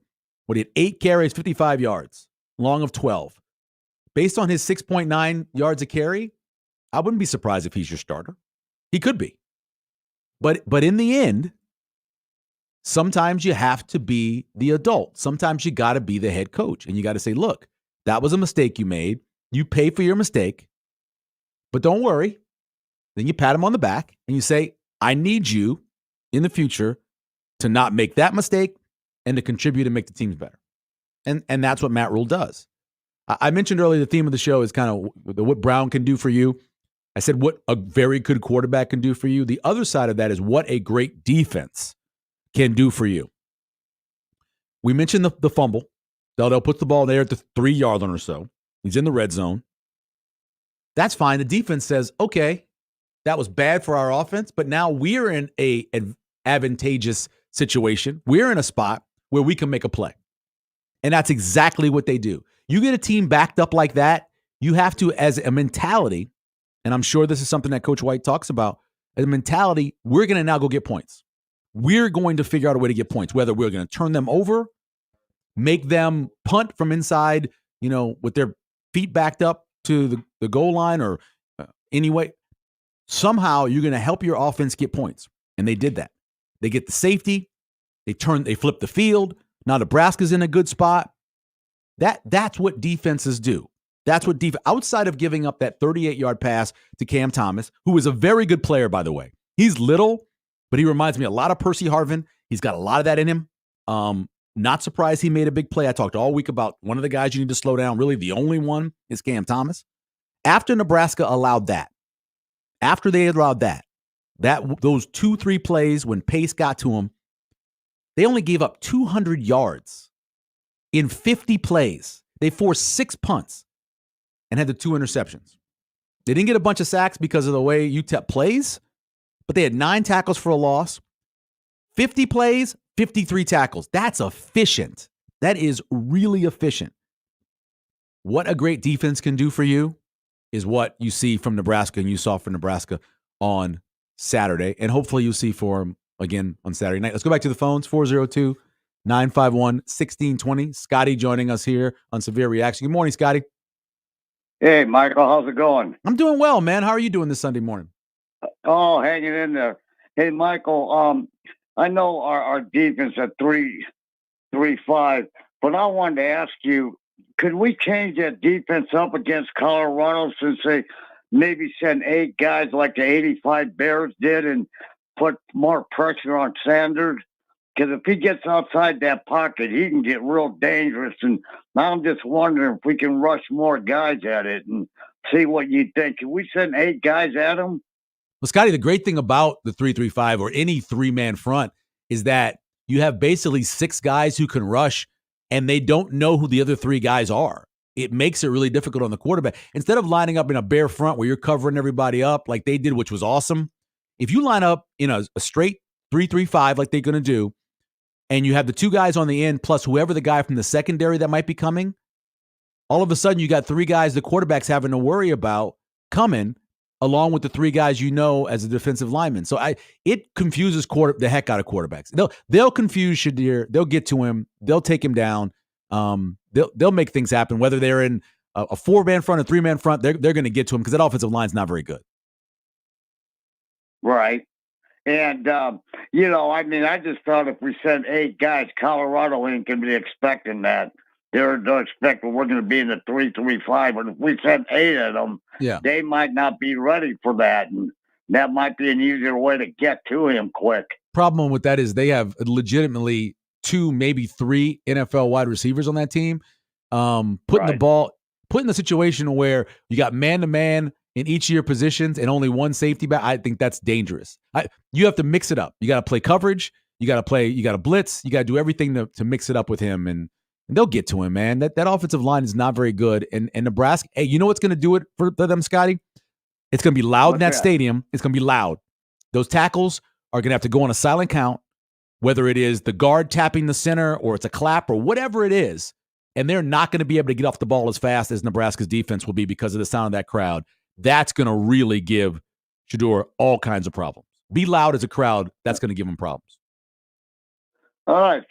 8 carries, 55 yards, long of 12. Based on his 6.9 yards a carry, I wouldn't be surprised if he's your starter. He could be. But in the end, sometimes you have to be the adult. Sometimes you got to be the head coach. And you got to say, look, that was a mistake you made. You pay for your mistake. But don't worry. Then you pat him on the back and you say, I need you in the future to not make that mistake and to contribute and make the teams better. And that's what Matt Rule does. I mentioned earlier the theme of the show is kind of what Brown can do for you. I said what a very good quarterback can do for you. The other side of that is what a great defense can do for you. We mentioned the fumble. Dowdell puts the ball there at the 3-yard line or so. He's in the red zone. That's fine. The defense says, okay, that was bad for our offense, but now we're in an advantageous situation. We're in a spot where we can make a play. And that's exactly what they do. You get a team backed up like that, you have to, as a mentality, and I'm sure this is something that Coach White talks about, as a mentality, we're going to now go get points. We're going to figure out a way to get points, whether we're going to turn them over, make them punt from inside, with their feet backed up to the goal line or anyway. Somehow you're going to help your offense get points. And they did that. They get the safety. They flip the field. Now Nebraska's in a good spot. That's what defenses do. That's what outside of giving up that 38-yard pass to Cam Thomas, who is a very good player, by the way. He's little, but he reminds me a lot of Percy Harvin. He's got a lot of that in him. Not surprised he made a big play. I talked all week about one of the guys you need to slow down. Really, the only one is Cam Thomas. After Nebraska allowed that, after they allowed that those 2-3 plays when pace got to him, they only gave up 200 yards in 50 plays. They forced 6 punts and had the 2 interceptions. They didn't get a bunch of sacks because of the way UTEP plays, but they had 9 tackles for a loss, 50 plays, 53 tackles. That's efficient. That is really efficient. What a great defense can do for you is what you see from Nebraska and you saw from Nebraska on Saturday, and hopefully you'll see for them again on Saturday night. Let's go back to the phones, 402-970-48 951-1620. Scotty joining us here on Severe Reaction. Good morning, Scotty. Hey, Michael, how's it going? I'm doing well, man. How are you doing this Sunday morning? Oh, hanging in there. Hey, Michael, I know our defense at 3-5, but I wanted to ask you, could we change that defense up against Colorado since they maybe send 8 guys like the 85 Bears did and put more pressure on Sanders? Because if he gets outside that pocket, he can get real dangerous. And I'm just wondering if we can rush more guys at it and see what you think. Can we send 8 guys at him? Well, Scotty, the great thing about the 3-3-5 or any 3-man front is that you have basically 6 guys who can rush, and they don't know who the other 3 guys are. It makes it really difficult on the quarterback. Instead of lining up in a bare front where you're covering everybody up like they did, which was awesome, if you line up in a straight 3-3-5 like they're going to do, and you have the 2 guys on the end plus whoever the guy from the secondary that might be coming, all of a sudden you got 3 guys the quarterback's having to worry about coming along with the 3 guys you know as a defensive lineman. So it confuses the heck out of quarterbacks. They'll confuse Shadir. They'll get to him. They'll take him down. They'll make things happen, whether they're in a 4-man front, a 3-man front, they're going to get to him because that offensive line's not very good. Right. And, I just thought if we sent 8 guys, Colorado ain't going to be expecting that. They're expecting we're going to be in the 3-3-5. But if we send 8 of them, they might not be ready for that. And that might be an easier way to get to him quick. Problem with that is they have legitimately 2, maybe 3 NFL wide receivers on that team. Putting the situation where you got man-to-man in each of your positions and only 1 safety back, I think that's dangerous. You have to mix it up. You got to play coverage. You got to blitz. You got to do everything to mix it up with him, and they'll get to him, man. That offensive line is not very good. And Nebraska, hey, you know what's going to do it for them, Scotty? It's going to be loud in that stadium. It's going to be loud. Those tackles are going to have to go on a silent count, whether it is the guard tapping the center or it's a clap or whatever it is, and they're not going to be able to get off the ball as fast as Nebraska's defense will be because of the sound of that crowd. That's going to really give Shedeur all kinds of problems. Be loud as a crowd. That's going to give him problems. All right,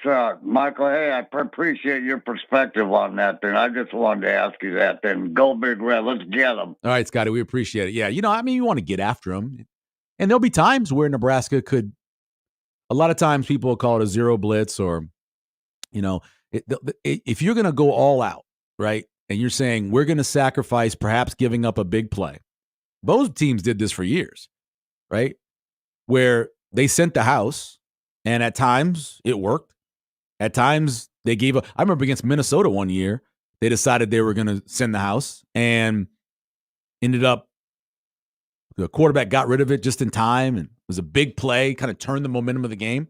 Michael, hey, I appreciate your perspective on that thing. I just wanted to ask you that then. Go Big Red. Let's get them. All right, Scotty, we appreciate it. Yeah, you want to get after them. And there'll be times where Nebraska could – a lot of times people will call it a zero blitz or, if you're going to go all out, right, and you're saying we're going to sacrifice perhaps giving up a big play. Both teams did this for years, right, where they sent the house. And at times it worked. At times they gave up. I remember against Minnesota one year, they decided they were going to send the house and ended up the quarterback got rid of it just in time. And it was a big play, kind of turned the momentum of the game.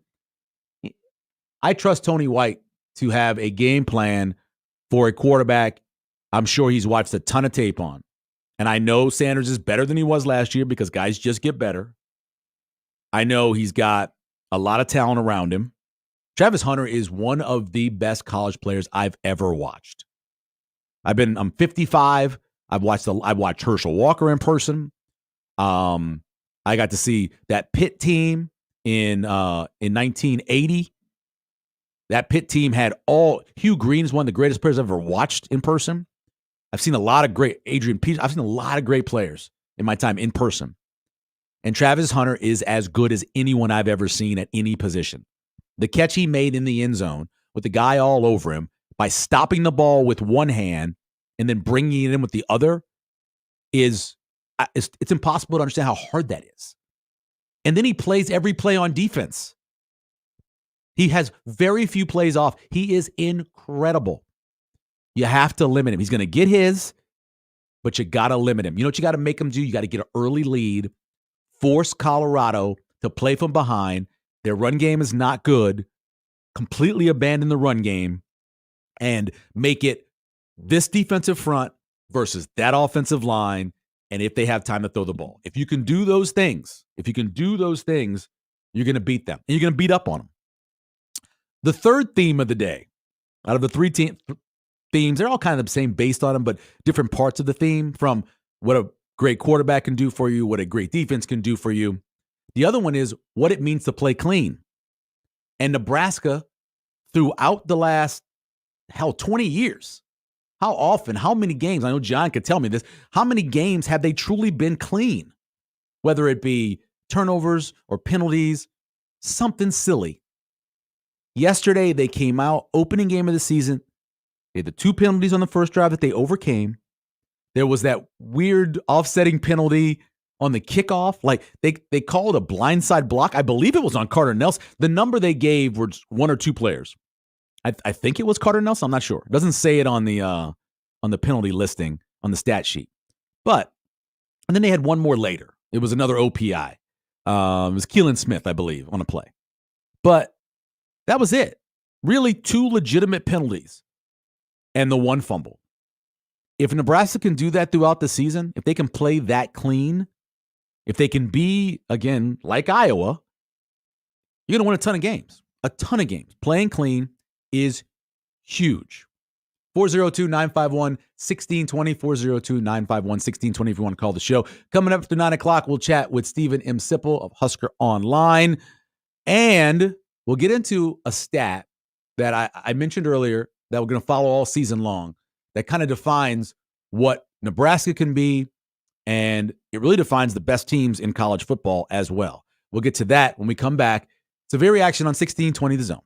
I trust Tony White to have a game plan for a quarterback I'm sure he's watched a ton of tape on. And I know Sanders is better than he was last year because guys just get better. I know he's got a lot of talent around him. Travis Hunter is one of the best college players I've ever watched. I'm 55. I've watched Herschel Walker in person. I got to see that Pitt team in 1980. That Pitt team had Hugh Green is one of the greatest players I've ever watched in person. I've seen a lot of great Adrian Peterson. I've seen a lot of great players in my time in person. And Travis Hunter is as good as anyone I've ever seen at any position. The catch he made in the end zone with the guy all over him by stopping the ball with one hand and then bringing it in with the other it's impossible to understand how hard that is. And then he plays every play on defense. He has very few plays off. He is incredible. You have to limit him. He's going to get his, but you got to limit him. You know what you got to make him do? You got to get an early lead, force Colorado to play from behind. Their run game is not good. Completely abandon the run game and make it this defensive front versus that offensive line. And if they have time to throw the ball, if you can do those things, you're going to beat them and you're going to beat up on them. The third theme of the day, out of the three themes, they're all kind of the same based on them, but different parts of the theme, from what a great quarterback can do for you, what a great defense can do for you. The other one is what it means to play clean. And Nebraska, throughout the last, 20 years. How often, how many games, I know John could tell me this, how many games have they truly been clean? Whether it be turnovers or penalties, something silly. Yesterday, they came out, opening game of the season. They had the 2 penalties on the first drive that they overcame. There was that weird offsetting penalty on the kickoff. Like they called a blindside block. I believe it was on Carter Nelson. The number they gave were 1 or 2 players. I think it was Carter Nelson. I'm not sure. It doesn't say it on the penalty listing on the stat sheet. And then they had one more later. It was another OPI. It was Keelan Smith, I believe, on a play. But that was it. Really 2 legitimate penalties and the 1 fumble. If Nebraska can do that throughout the season, if they can play that clean, if they can be, again, like Iowa, you're going to win a ton of games. A ton of games. Playing clean is huge. 402-951-1620, 402-951-1620 if you want to call the show. Coming up after 9 o'clock, we'll chat with Stephen M. Sipple of Husker Online. And we'll get into a stat that I mentioned earlier that we're going to follow all season long that kind of defines what Nebraska can be, and it really defines the best teams in college football as well. We'll get to that when we come back. Severe Reaction on 1620 The Zone.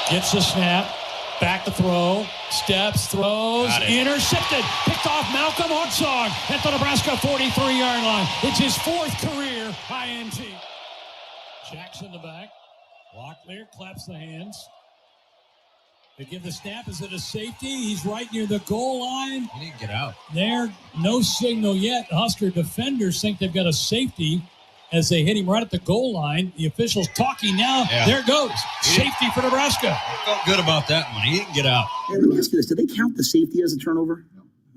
Gets the snap, back to throw, steps, throws, intercepted, picked off Malcolm Odsong at the Nebraska 43-yard line. It's his 4th career INT. Jackson in the back, Locklear claps the hands. They give the snap. Is it a safety? He's right near the goal line. He didn't get out. There, no signal yet. Husker defenders think they've got a safety as they hit him right at the goal line. The officials talking now. Yeah. There it goes. Safety for Nebraska. I felt good about that one. He didn't get out. Hey, let me ask you this. Do they count the safety as a turnover?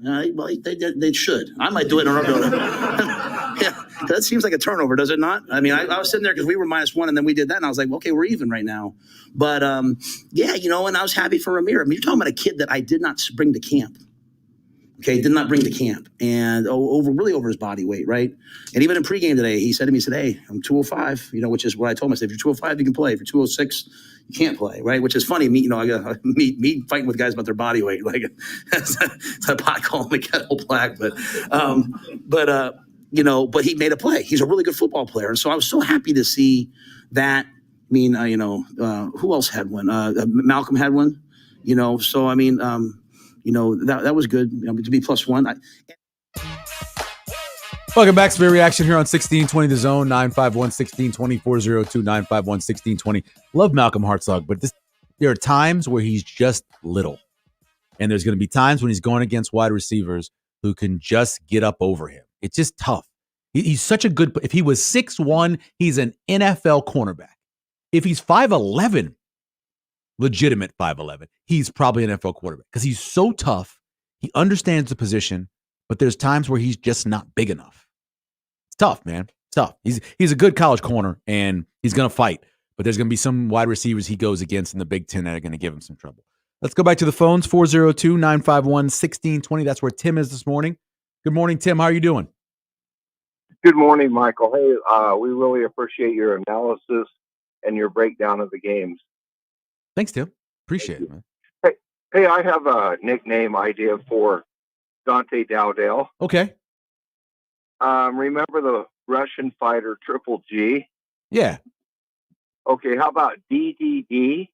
Well, they should. I might do it in a yeah. That seems like a turnover, does it not? I mean, I was sitting there because we were -1, and then we did that, and I was like, okay, we're even right now. But yeah, and I was happy for Ramir. I mean, you're talking about a kid that I did not bring to camp. Okay, did not bring to camp, and over his body weight, right? And even in pregame today, he said to me, "Hey, I'm 205," which is what I told him. I said, "If you're 205, you can play. If you're 206, you can't play," right? Which is funny. Me, I got me fighting with guys about their body weight, like it's a pot calling the kettle black. But he made a play. He's a really good football player, and so I was so happy to see that. I mean, who else had one? Malcolm had one. So I mean. That was good to be +1. Welcome back to Severe Reaction here on 1620 The Zone, 951-1620, 402-951-1620. Love Malcolm Hartzog, but there are times where he's just little. And there's going to be times when he's going against wide receivers who can just get up over him. It's just tough. He's such a good – if he was 6'1", he's an NFL cornerback. If he's 5'11", legitimate 5'11", he's probably an NFL quarterback because he's so tough. He understands the position, but there's times where he's just not big enough. It's tough, man. It's tough. He's a good college corner, and he's going to fight, but there's going to be some wide receivers he goes against in the Big Ten that are going to give him some trouble. Let's go back to the phones, 402-951-1620. That's where Tim is this morning. Good morning, Tim. How are you doing? Good morning, Michael. Hey, we really appreciate your analysis and your breakdown of the games. Thanks, Tim. Appreciate it, man. Hey, I have a nickname idea for Dante Dowdell. Okay. Remember the Russian fighter Triple G? Yeah. Okay, how about DDD?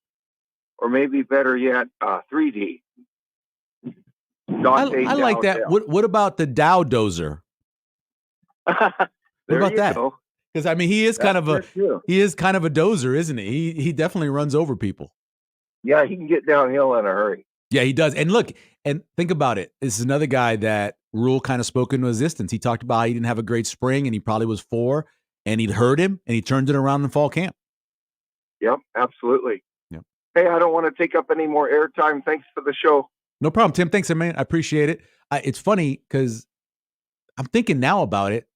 Or maybe better yet, 3D? Dante I like that. What about the Dow Dozer? What about that? Because I mean, he is kind of a dozer, isn't he? He definitely runs over people. Yeah, he can get downhill in a hurry. Yeah, he does. And look, and think about it. This is another guy that Rule kind of spoke into existence. He talked about how he didn't have a great spring, and he probably was 4, and he'd hurt him, and he turned it around in fall camp. Yep, absolutely. Yep. Hey, I don't want to take up any more airtime. Thanks for the show. No problem, Tim. Thanks, man. I appreciate it. It's funny because I'm thinking now about it.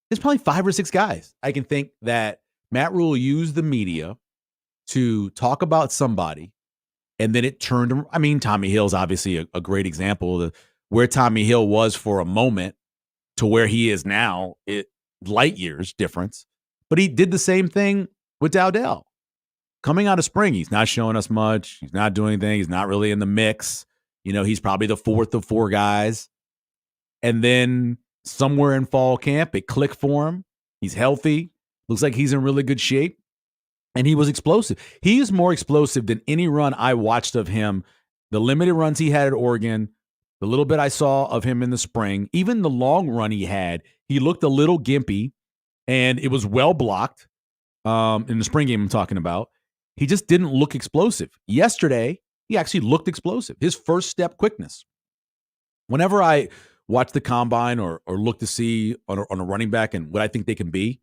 There's probably 5 or 6 guys I can think that Matt Rule used the media to talk about somebody, and then it turned. I mean, Tommy Hill's obviously a great example of where Tommy Hill was for a moment to where he is now. Light years difference, but he did the same thing with Dowdell. Coming out of spring, he's not showing us much. He's not doing anything. He's not really in the mix. He's probably the 4th of 4 guys. And then somewhere in fall camp, it clicked for him. He's healthy. Looks like he's in really good shape. And he was explosive. He is more explosive than any run I watched of him. The limited runs he had at Oregon, the little bit I saw of him in the spring, even the long run he had, he looked a little gimpy, and it was well blocked in the spring game I'm talking about. He just didn't look explosive. Yesterday, he actually looked explosive. His first step quickness. Whenever I watch the combine or look to see on a running back and what I think they can be,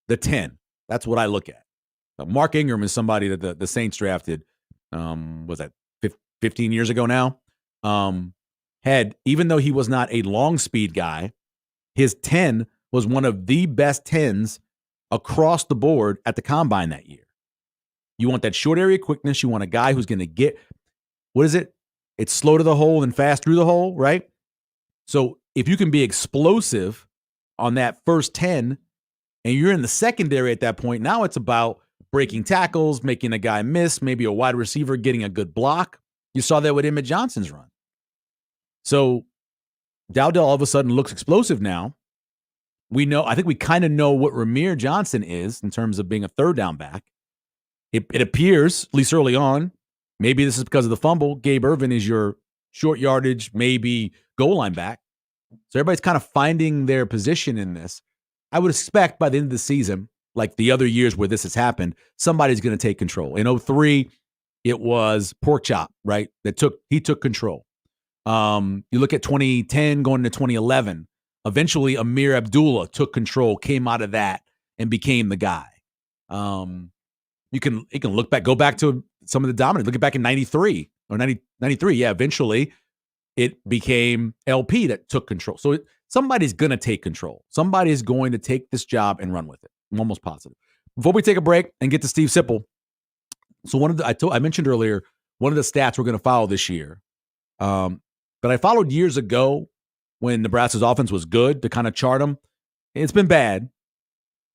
the 10, that's what I look at. Mark Ingram is somebody that the Saints drafted, was that 15 years ago now? Even though he was not a long speed guy, his 10 was one of the best 10s across the board at the combine that year. You want that short area quickness. You want a guy who's going to get, what is it? It's slow to the hole and fast through the hole, right? So if you can be explosive on that first 10 and you're in the secondary at that point, now it's about breaking tackles, making a guy miss, maybe a wide receiver getting a good block. You saw that with Emmett Johnson's run. So Dowdell all of a sudden looks explosive now. I think we kind of know what Ramir Johnson is in terms of being a third down back. It appears, at least early on, maybe this is because of the fumble, Gabe Ervin is your short yardage, maybe goal line back. So everybody's kind of finding their position in this. I would expect by the end of the season, like the other years where this has happened, somebody's going to take control. In 2003, it was Porkchop, right? He took control. You look at 2010 going to 2011. Eventually, Amir Abdullah took control, came out of that, and became the guy. You can look back, go back to some of the dominant. Look at back in 93 or 93. Yeah, eventually it became LP that took control. So somebody's going to take control. Somebody is going to take this job and run with it. I'm almost positive. Before we take a break and get to Steve Sipple, so I mentioned earlier, one of the stats we're going to follow this year, but I followed years ago when Nebraska's offense was good to kind of chart them. It's been bad.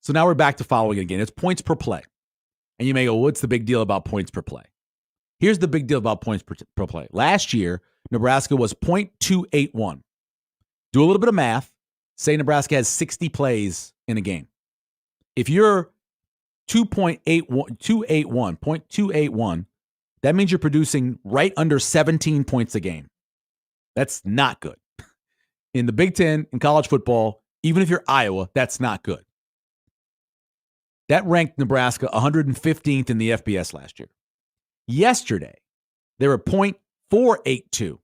So now we're back to following it again. It's points per play. And you may go, what's the big deal about points per play? Here's the big deal about points per play. Last year, Nebraska was 0.281. Do a little bit of math. Say Nebraska has 60 plays in a game. If you're 0.281, that means you're producing right under 17 points a game. That's not good. In the Big Ten, in college football, even if you're Iowa, that's not good. That ranked Nebraska 115th in the FBS last year. Yesterday, they were 0.482.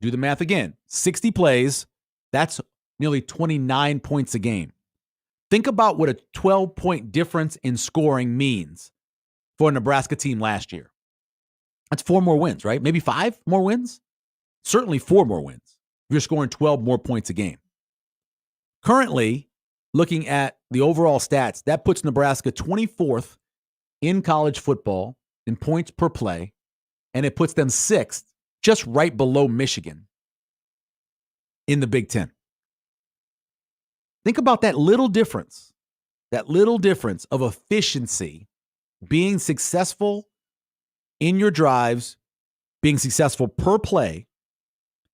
Do the math again. 60 plays, that's nearly 29 points a game. Think about what a 12-point difference in scoring means for a Nebraska team last year. That's 4 more wins, right? Maybe 5 more wins? Certainly 4 more wins if you're scoring 12 more points a game. Currently, looking at the overall stats, that puts Nebraska 24th in college football in points per play, and it puts them 6th, just right below Michigan in the Big Ten. Think about that little difference of efficiency, being successful in your drives, being successful per play,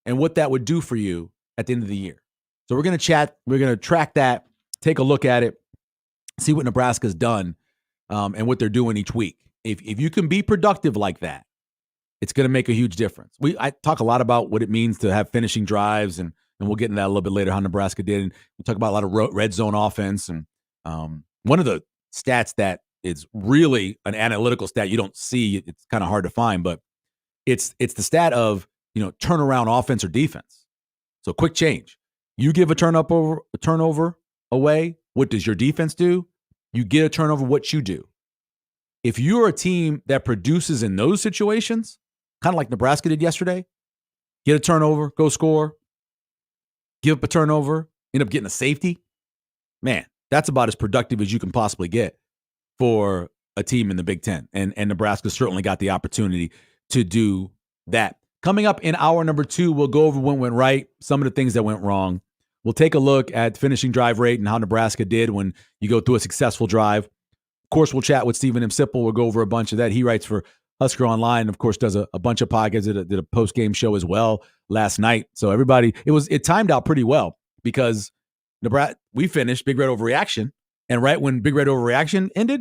and what that would do for you at the end of the year. So we're going to track that, take a look at it, see what Nebraska's done and what they're doing each week. If you can be productive like that, it's going to make a huge difference. I talk a lot about what it means to have finishing drives, and we'll get into that a little bit later, how Nebraska did. And we talk about a lot of red zone offense. And one of the stats that is really an analytical stat you don't see, it's kind of hard to find, but it's the stat of, turnaround offense or defense. So quick change. You give a turnover away, what does your defense do? You get a turnover, what you do. If you're a team that produces in those situations, kind of like Nebraska did yesterday, get a turnover, go score, give up a turnover, end up getting a safety, man, that's about as productive as you can possibly get for a team in the Big Ten. And Nebraska certainly got the opportunity to do that. Coming up in hour number 2, we'll go over what went right, some of the things that went wrong. We'll take a look at finishing drive rate and how Nebraska did when you go through a successful drive. Of course, we'll chat with Stephen Sipple. We'll go over a bunch of that. He writes for Husker Online, and of course, does a bunch of podcasts, did a post-game show as well last night. So everybody, it timed out pretty well because Nebraska, we finished Big Red Overreaction, and right when Big Red Overreaction ended,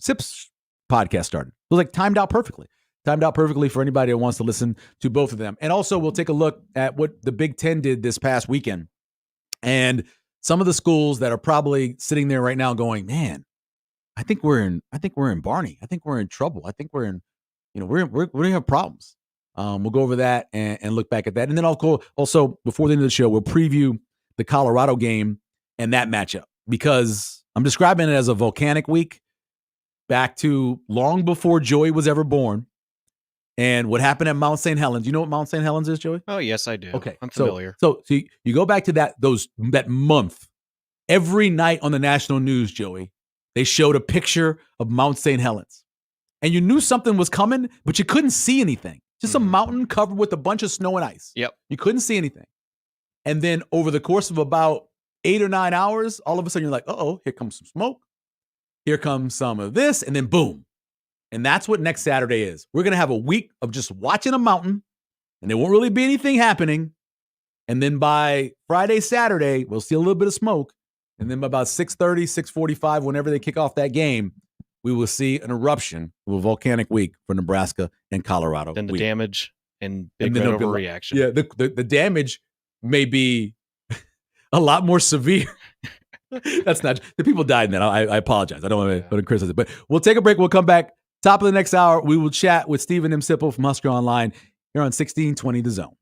Sip's podcast started. It was like timed out perfectly. Timed out perfectly for anybody that wants to listen to both of them. And also, we'll take a look at what the Big Ten did this past weekend. And some of the schools that are probably sitting there right now going, man, I think we're in Barney. I think we're in trouble. I think we're in, we're going to have problems. We'll go over that and look back at that. And then also, before the end of the show, we'll preview the Colorado game and that matchup, because I'm describing it as a volcanic week back to long before Joey was ever born. And what happened at Mount St. Helens? You know what Mount St. Helens is, Joey? Oh, yes, I do. Okay. I'm familiar. So you go back to that month. Every night on the national news, Joey, they showed a picture of Mount St. Helens. And you knew something was coming, but you couldn't see anything. Just a mountain covered with a bunch of snow and ice. Yep. You couldn't see anything. And then over the course of about 8 or 9 hours, all of a sudden you're like, uh-oh, here comes some smoke. Here comes some of this, and then boom. And that's what next Saturday is. We're going to have a week of just watching a mountain, and there won't really be anything happening. And then by Friday, Saturday, we'll see a little bit of smoke. And then by about 6:30, 6:45, whenever they kick off that game, we will see an eruption of a volcanic week for Nebraska and Colorado. Then the damage and big red overreaction. Yeah, the damage may be a lot more severe. That's not the people died in that. I apologize. I don't want to criticize it. But we'll take a break. We'll come back. Top of the next hour, we will chat with Stephen Sipple from Husker Online here on 1620 The Zone.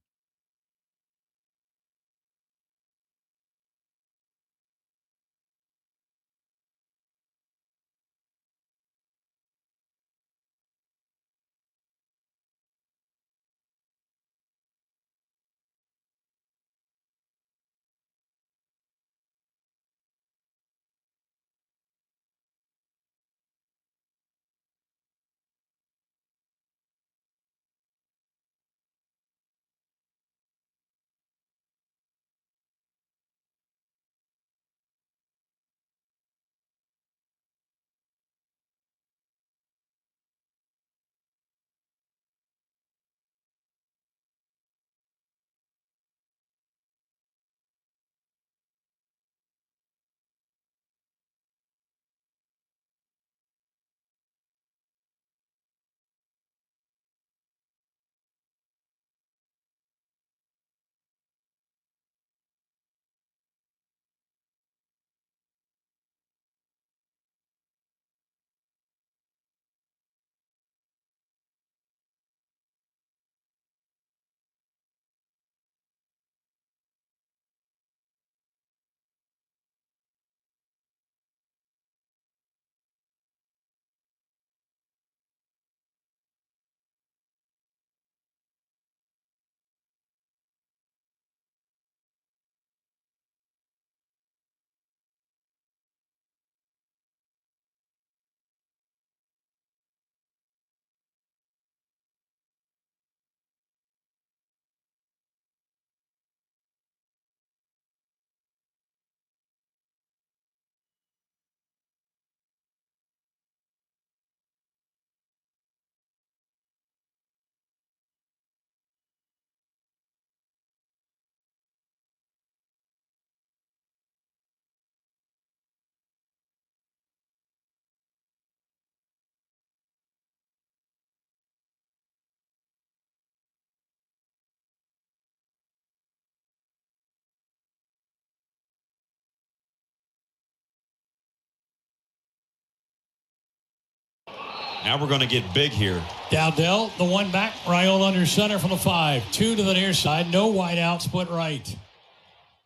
Now we're going to get big here. Dowdell, the one back. Raiola under center from the 5. 2 to the near side. No wide out. Split right.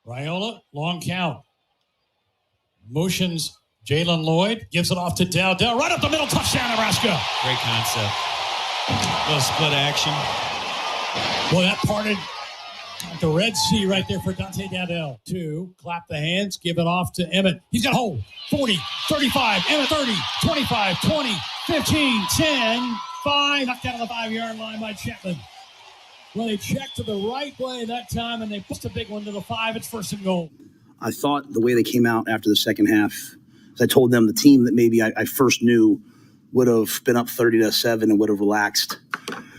Raiola, long count. Motions Jalen Lloyd. Gives it off to Dowdell. Right up the middle. Touchdown, Nebraska. Great concept. Little split action. Well, that parted the Red Sea right there for Dante Dowdell. 2, clap the hands, give it off to Emmett. He's got a hole. 40, 35, Emmett 30, 25, 20, 15, 10, 5. Knocked out on the 5-yard line by Chapman. Well, they checked to the right way that time, and they pushed a big one to the 5. It's 1st and goal. I thought the way they came out after the second half, as I told them, the team that maybe I first knew would have been up 30-7 and would have relaxed.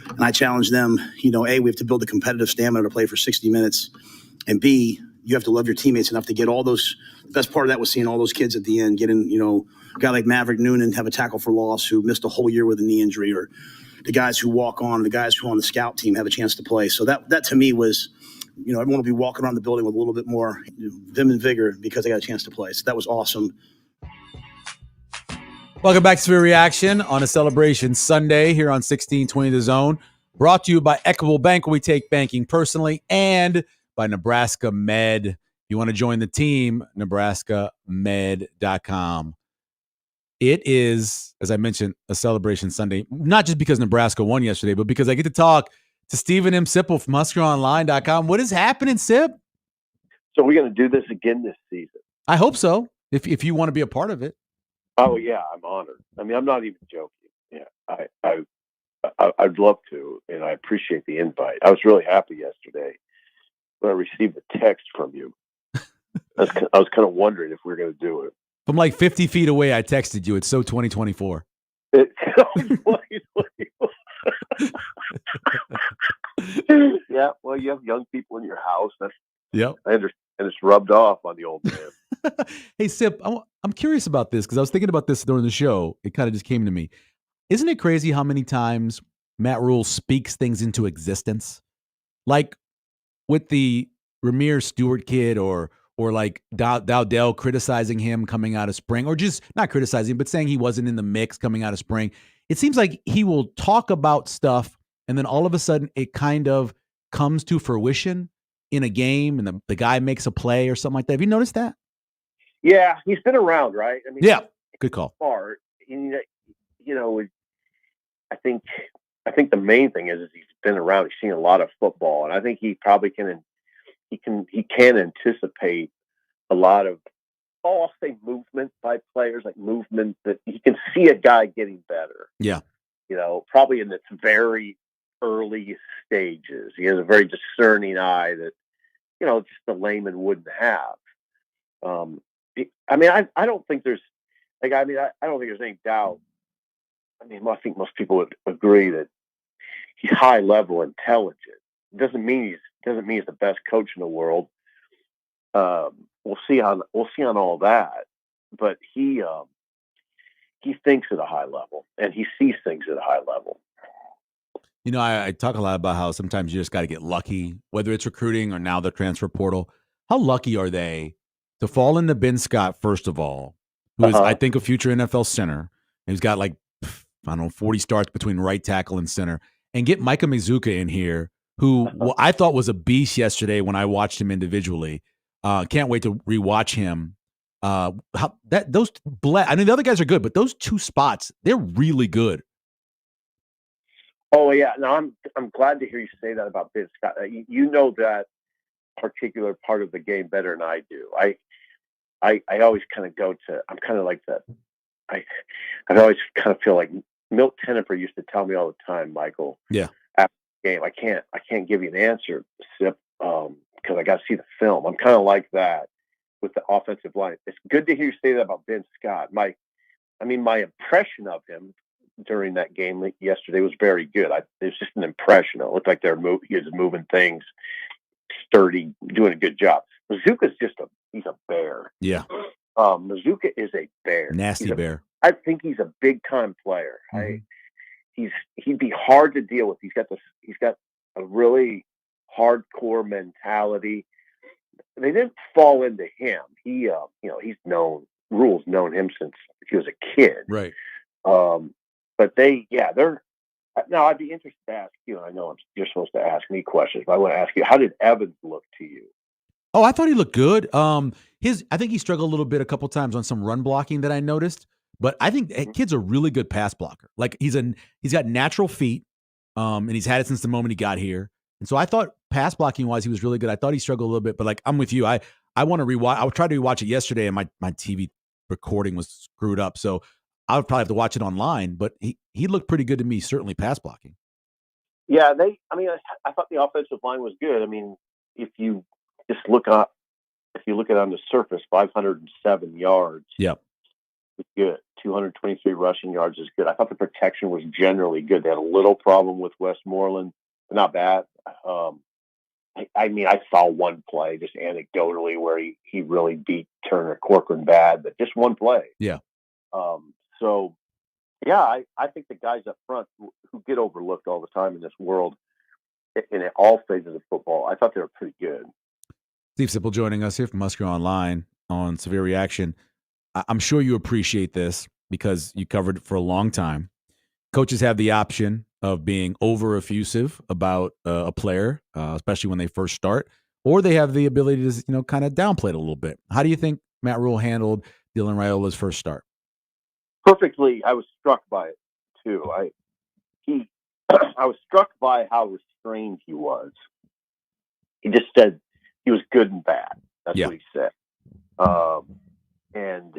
And I challenged them, A, we have to build a competitive stamina to play for 60 minutes. And B, you have to love your teammates enough to get all those. The best part of that was seeing all those kids at the end getting, a guy like Maverick Noonan have a tackle for loss who missed a whole year with a knee injury, or the guys who walk on, the guys who are on the scout team have a chance to play. So that to me was, everyone will be walking around the building with a little bit more vim and vigor because they got a chance to play. So that was awesome. Welcome back to Severe Reaction on a Celebration Sunday here on 1620 The Zone. Brought to you by Equitable Bank, where we take banking personally, and by Nebraska Med. If you want to join the team, nebraskamed.com. It is, as I mentioned, a Celebration Sunday, not just because Nebraska won yesterday, but because I get to talk to Stephen M. Sipple from HuskerOnline.com. What is happening, Sip? So we're going to do this again this season. I hope so, if you want to be a part of it. Oh, yeah, I'm honored. I mean, I'm not even joking. Yeah, I'd love to, and I appreciate the invite. I was really happy yesterday when I received a text from you. I was kind of wondering if we were going to do it. From like 50 feet away, I texted you. It's so 2024. Yeah, well, you have young people in your house. Yep. I understand it's rubbed off on the old man. Hey, Sip, I'm curious about this because I was thinking about this during the show. It kind of just came to me. Isn't it crazy how many times Matt Rule speaks things into existence? Like with the Ramir Stewart kid or like Dowdell criticizing him coming out of spring, or just not criticizing, but saying he wasn't in the mix coming out of spring. It seems like he will talk about stuff and then all of a sudden it kind of comes to fruition in a game and the guy makes a play or something like that. Have you noticed that? Yeah, he's been around, right? I mean, yeah, good call. Far, I think the main thing is he's been around. He's seen a lot of football, and I think he probably can anticipate a lot of, I'll say movement by players, like movement that he can see a guy getting better. Yeah, probably in its very early stages. He has a very discerning eye that just a layman wouldn't have. I mean, I don't think there's I don't think there's any doubt. I mean, I think most people would agree that he's high level intelligent. It doesn't mean he's the best coach in the world. We'll see on all that, but he thinks at a high level and he sees things at a high level. I talk a lot about how sometimes you just got to get lucky, whether it's recruiting or now the transfer portal. How lucky are they to fall into Ben Scott, first of all, who is, I think, a future NFL center. He's got 40 starts between right tackle and center, and get Micah Mizuka in here, who I thought was a beast yesterday when I watched him individually. Can't wait to rewatch him. I mean, the other guys are good, but those two spots, they're really good. Oh yeah, no, I'm glad to hear you say that about Ben Scott. You know that particular part of the game better than I do. I always kind of go to. I'm kind of like that. I always kind of feel like Milt Tennifer used to tell me all the time, Michael. Yeah. After the game, I can't give you an answer, Sip, because I got to see the film. I'm kind of like that with the offensive line. It's good to hear you say that about Ben Scott. My impression of him during that game yesterday was very good. It was just an impression. It looked like he was moving things, sturdy, doing a good job. Mizuka's he's a bear. Yeah. Mizuka is a bear. Nasty bear. I think he's a big time player. Mm-hmm. He'd be hard to deal with. He's got a really hardcore mentality. They didn't fall into him. He's known him since he was a kid. Right. but they're. Now, I'd be interested to ask you, and I know you're supposed to ask me questions, but I want to ask you, how did Evans look to you? Oh, I thought he looked good. I think he struggled a little bit a couple times on some run blocking that I noticed, but I think kid's a really good pass blocker. Like he's got natural feet, and he's had it since the moment he got here. And so I thought pass blocking wise, he was really good. I thought he struggled a little bit, but like I'm with you. I want to rewatch. I tried to rewatch it yesterday, and my TV recording was screwed up, so I would probably have to watch it online. But he looked pretty good to me, certainly pass blocking. Yeah, I thought the offensive line was good. I mean, if you look at it on the surface, 507 yards. Yep. Is good. 223 rushing yards is good. I thought the protection was generally good. They had a little problem with Westmoreland, but not bad. I saw one play just anecdotally where he really beat Turner Corcoran bad, but just one play. Yeah. I think the guys up front who get overlooked all the time in this world, in all phases of football, I thought they were pretty good. Steve Sipple joining us here from Musker Online on Severe Reaction. I'm sure you appreciate this because you covered it for a long time. Coaches have the option of being over effusive about a player, especially when they first start, or they have the ability to, kind of downplay it a little bit. How do you think Matt Rule handled Dylan Raiola's first start? Perfectly. I was struck by it too. I was struck by how restrained he was. He just said he was good and bad. That's what he said. And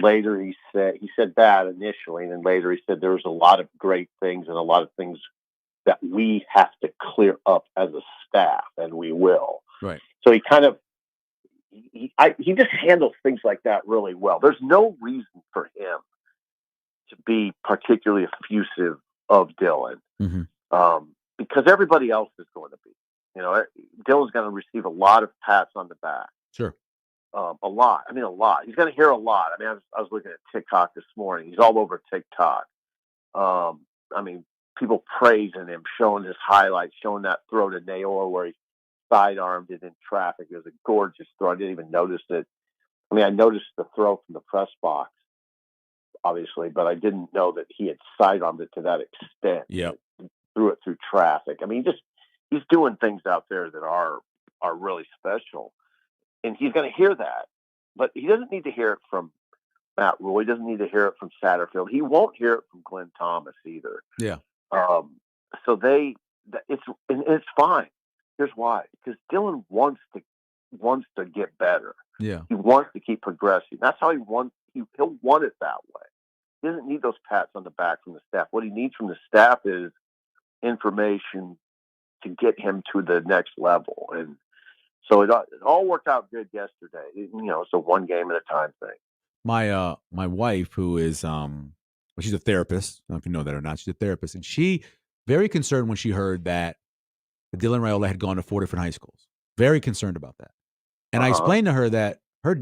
later he said bad initially, and then later he said there was a lot of great things and a lot of things that we have to clear up as a staff, and we will. Right. So he kind of he just handles things like that really well. There's no reason for him to be particularly effusive of Dylan, because everybody else is going to be. Dylan's going to receive a lot of pats on the back. Sure. A lot. A lot. He's going to hear a lot. I was looking at TikTok this morning. He's all over TikTok. People praising him, showing his highlights, showing that throw to Nayor where he sidearmed it in traffic. It was a gorgeous throw. I didn't even notice it. I noticed the throw from the press box, obviously, but I didn't know that he had sidearmed it to that extent. Yep. Threw it through traffic. He's doing things out there that are really special. And he's going to hear that, but he doesn't need to hear it from Matt Rule. He doesn't need to hear it from Satterfield. He won't hear it from Glenn Thomas either. Yeah. So it's fine. Here's why: because Dylan wants to get better. Yeah. He wants to keep progressing. That's how he'll want it that way. He doesn't need those pats on the back from the staff. What he needs from the staff is information to get him to the next level. And so it all worked out good yesterday. It's a one game at a time thing. My wife, who is she's a therapist. I don't know if you know that or not. She's a therapist, and she very concerned when she heard that Dylan Raiola had gone to 4 different high schools. Very concerned about that. And I explained to her that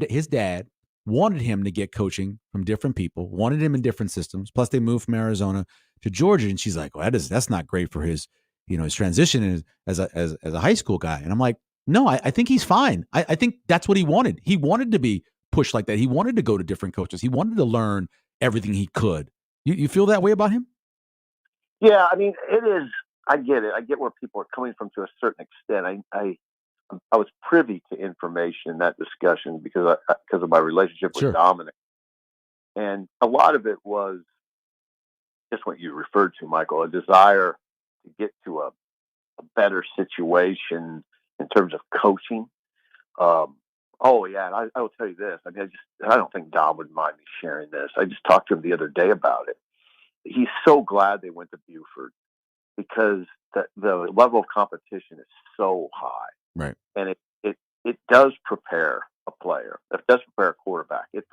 his dad wanted him to get coaching from different people, wanted him in different systems. Plus, they moved from Arizona to Georgia, and she's like, "Well, that's not great for his his transition as a high school guy." And I'm like, "No, I think he's fine. I think that's what he wanted. He wanted to be pushed like that. He wanted to go to different coaches. He wanted to learn everything he could." You feel that way about him? Yeah, it is. I get it. I get where people are coming from to a certain extent. I was privy to information in that discussion because of my relationship with Dominic, and a lot of it was just what you referred to, Michael, a desire to get to a better situation in terms of coaching. And I will tell you this. I don't think Dom would mind me sharing this. I just talked to him the other day about it. He's so glad they went to Buford because the level of competition is so high. Right. And it does prepare a player. It does prepare a quarterback. It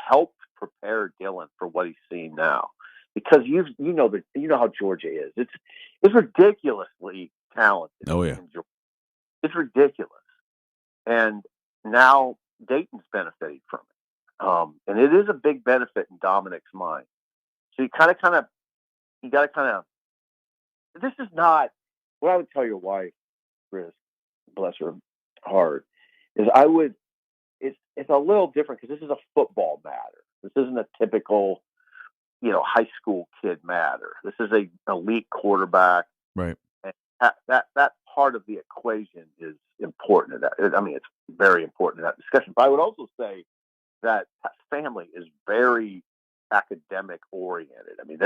helped prepare Dylan for what he's seeing now. Because you know how Georgia is. It's ridiculously talented. Oh yeah. It's ridiculous. And now Dayton's benefiting from it. And it is a big benefit in Dominic's mind. So you got to this is not what I would tell your wife, Chris, bless her heart, is it's a little different because this is a football matter. This isn't a typical, high school kid matter. This is a elite quarterback. Right. And that part of the equation is important. It's very important in that discussion. But I would also say that family is very academic oriented. I mean,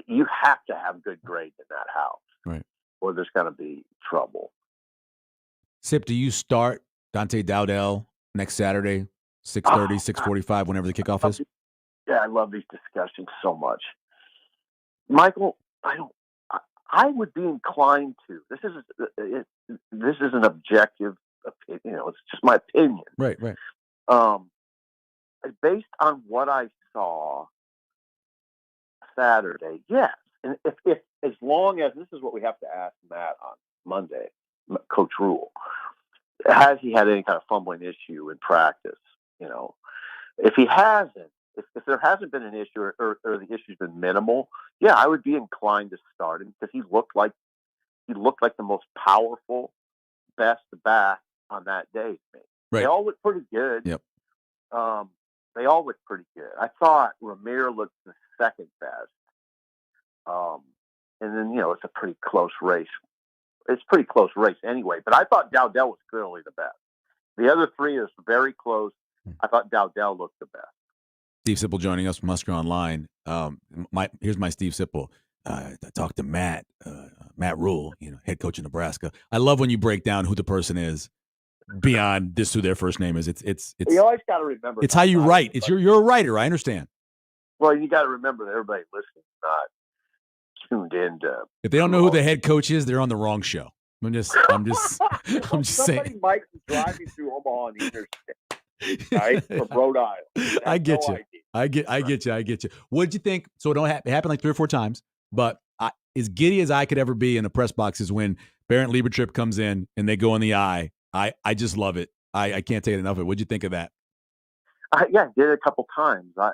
you have to have good grades in that house, right, or there's going to be trouble. Sip, do you start Dante Dowdell next Saturday, 6:30, 6:45, whenever the kickoff is? Yeah, I love these discussions so much, Michael. I would be inclined to. This is an objective opinion. It's just my opinion. Right. Based on what I saw Saturday, yes. And if as long as this is what we have to ask Matt on Monday, Coach Rule, has he had any kind of fumbling issue in practice? If he hasn't, if there hasn't been an issue or the issue's been minimal, yeah, I would be inclined to start him because he looked like the most powerful, best back on that day to me. Right. They all looked pretty good. Yep. They all looked pretty good. I thought Ramir looked the second best. And then, it's a pretty close race. It's a pretty close race anyway, but I thought Dowdell was clearly the best. The other three is very close. I thought Dowdell looked the best. Steve Sipple joining us from Husker Online. Here's my Steve Sipple. I talked to Matt Rule, head coach of Nebraska. I love when you break down who the person is beyond this, who their first name is. It's you always got to remember. It's how you write. It's you're a writer. I understand. Well, you got to remember that everybody listening is not tuned in to. If they don't know who the head coach is, they're on the wrong show. I'm just Somebody saying. Somebody might be driving through Omaha on the interstate, right, from Rhode Island. I get you. I get you. What'd you think? So it happened like 3 or 4 times, but as giddy as I could ever be in the press box is when Barrett Liebertrip comes in and they go in the eye. I just love it. I can't take it enough of it. What'd you think of that? I did it a couple times. I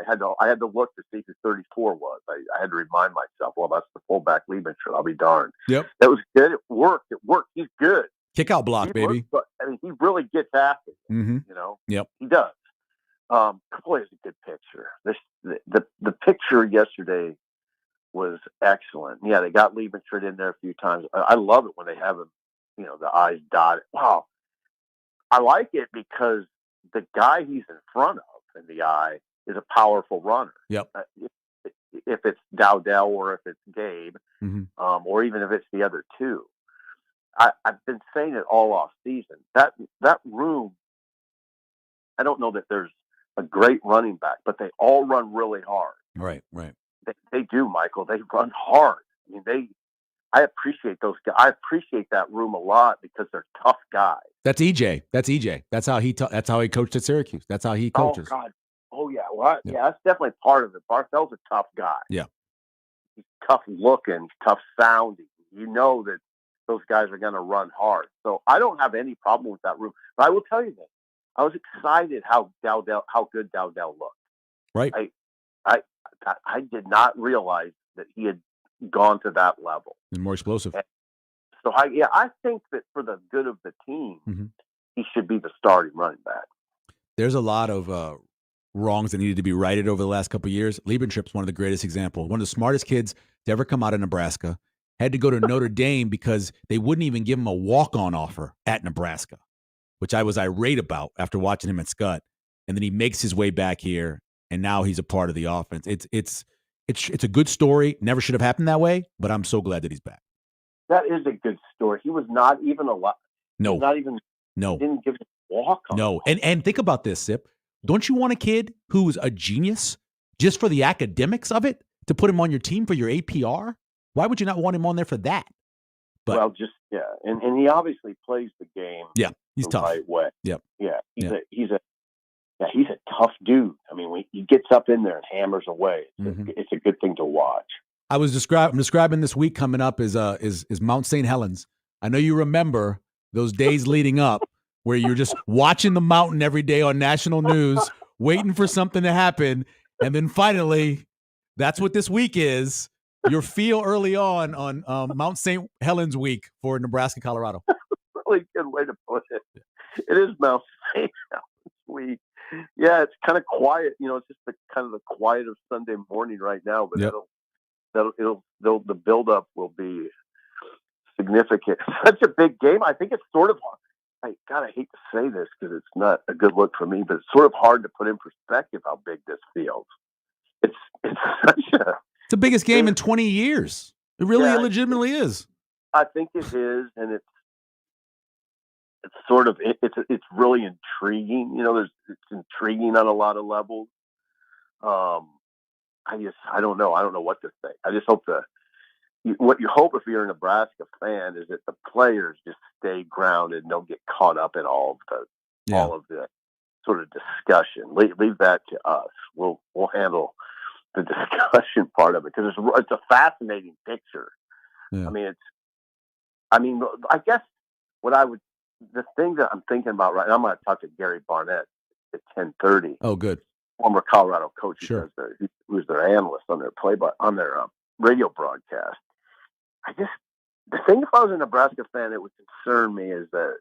had to look to see who 34 was. I had to remind myself, well, that's the fullback Liebertrip. I'll be darned. Yep. That was good. It worked. He's good. Kick out block, baby. But he really gets after it. Mm-hmm. Yep. He does. Boy, it's a good picture. The picture yesterday was excellent. Yeah, they got Liebertrip in there a few times. I love it when they have him, the eyes dotted. Wow. I like it because the guy he's in front of in the eye is a powerful runner. Yep. If it's Dowdell or if it's Gabe, mm-hmm. Or even if it's the other two. I've been saying it all off season. That room, I don't know that there's a great running back, but they all run really hard. Right. They do, Michael. They run hard. I mean, I appreciate those guys. I appreciate that room a lot because they're tough guys. That's EJ. That's how he coached at Syracuse. That's how he coaches. Oh God. Oh yeah. Well, yeah, that's definitely part of it. Barthel's a tough guy. Yeah. He's tough looking, tough sounding. You know that those guys are going to run hard. So I don't have any problem with that room. But I will tell you this: I was excited how good Dowdell looked. Right. I did not realize that he had gone to that level. And more explosive. So I think that for the good of the team, mm-hmm. he should be the starting running back. There's a lot of wrongs that needed to be righted over the last couple of years. Liebertrip's one of the greatest examples. One of the smartest kids to ever come out of Nebraska. Had to go to Notre Dame because they wouldn't even give him a walk-on offer at Nebraska, which I was irate about after watching him at Scott. And then he makes his way back here, and now he's a part of the offense. It's a good story. Never should have happened that way, but I'm so glad that he's back. That is a good story. He was not even alive. No. Not even. No. Didn't give him a walk-on. No. And think about this, Sip. Don't you want a kid who's a genius just for the academics of it to put him on your team for your APR? Why would you not want him on there for that? But, well, and he obviously plays the game. Yeah, he's the tough. Right way. Yep. Yeah, he's a tough dude. I mean, when he gets up in there and hammers away, it's a good thing to watch. I'm describing this week coming up is Mount St. Helens. I know you remember those days leading up where you're just watching the mountain every day on national news, waiting for something to happen, and then finally, that's what this week is. Your feel early on Mount St. Helens week for Nebraska, Colorado. Really good way to put it. It is Mount St. Helens week. Yeah, it's kind of quiet. It's just the kind of the quiet of Sunday morning right now. But Yep. the buildup will be significant. Such a big game. I think it's sort of. I hate to say this because it's not a good look for me, but it's sort of hard to put in perspective how big this feels. It's such a. It's the biggest game in 20 years. It really legitimately is. I think it is, and it's sort of it's really intriguing. It's intriguing on a lot of levels. I don't know. I don't know what to think. I just hope what you hope if you're a Nebraska fan is that the players just stay grounded and don't get caught up in all of the sort of discussion. Leave that to us. We'll handle the discussion part of it because it's a fascinating picture. Yeah. I guess the thing that I'm thinking about right now, I'm going to talk to Gary Barnett at 10:30. Oh, good. Former Colorado coach, sure. who's their analyst on their radio broadcast. The thing, if I was a Nebraska fan, it would concern me is the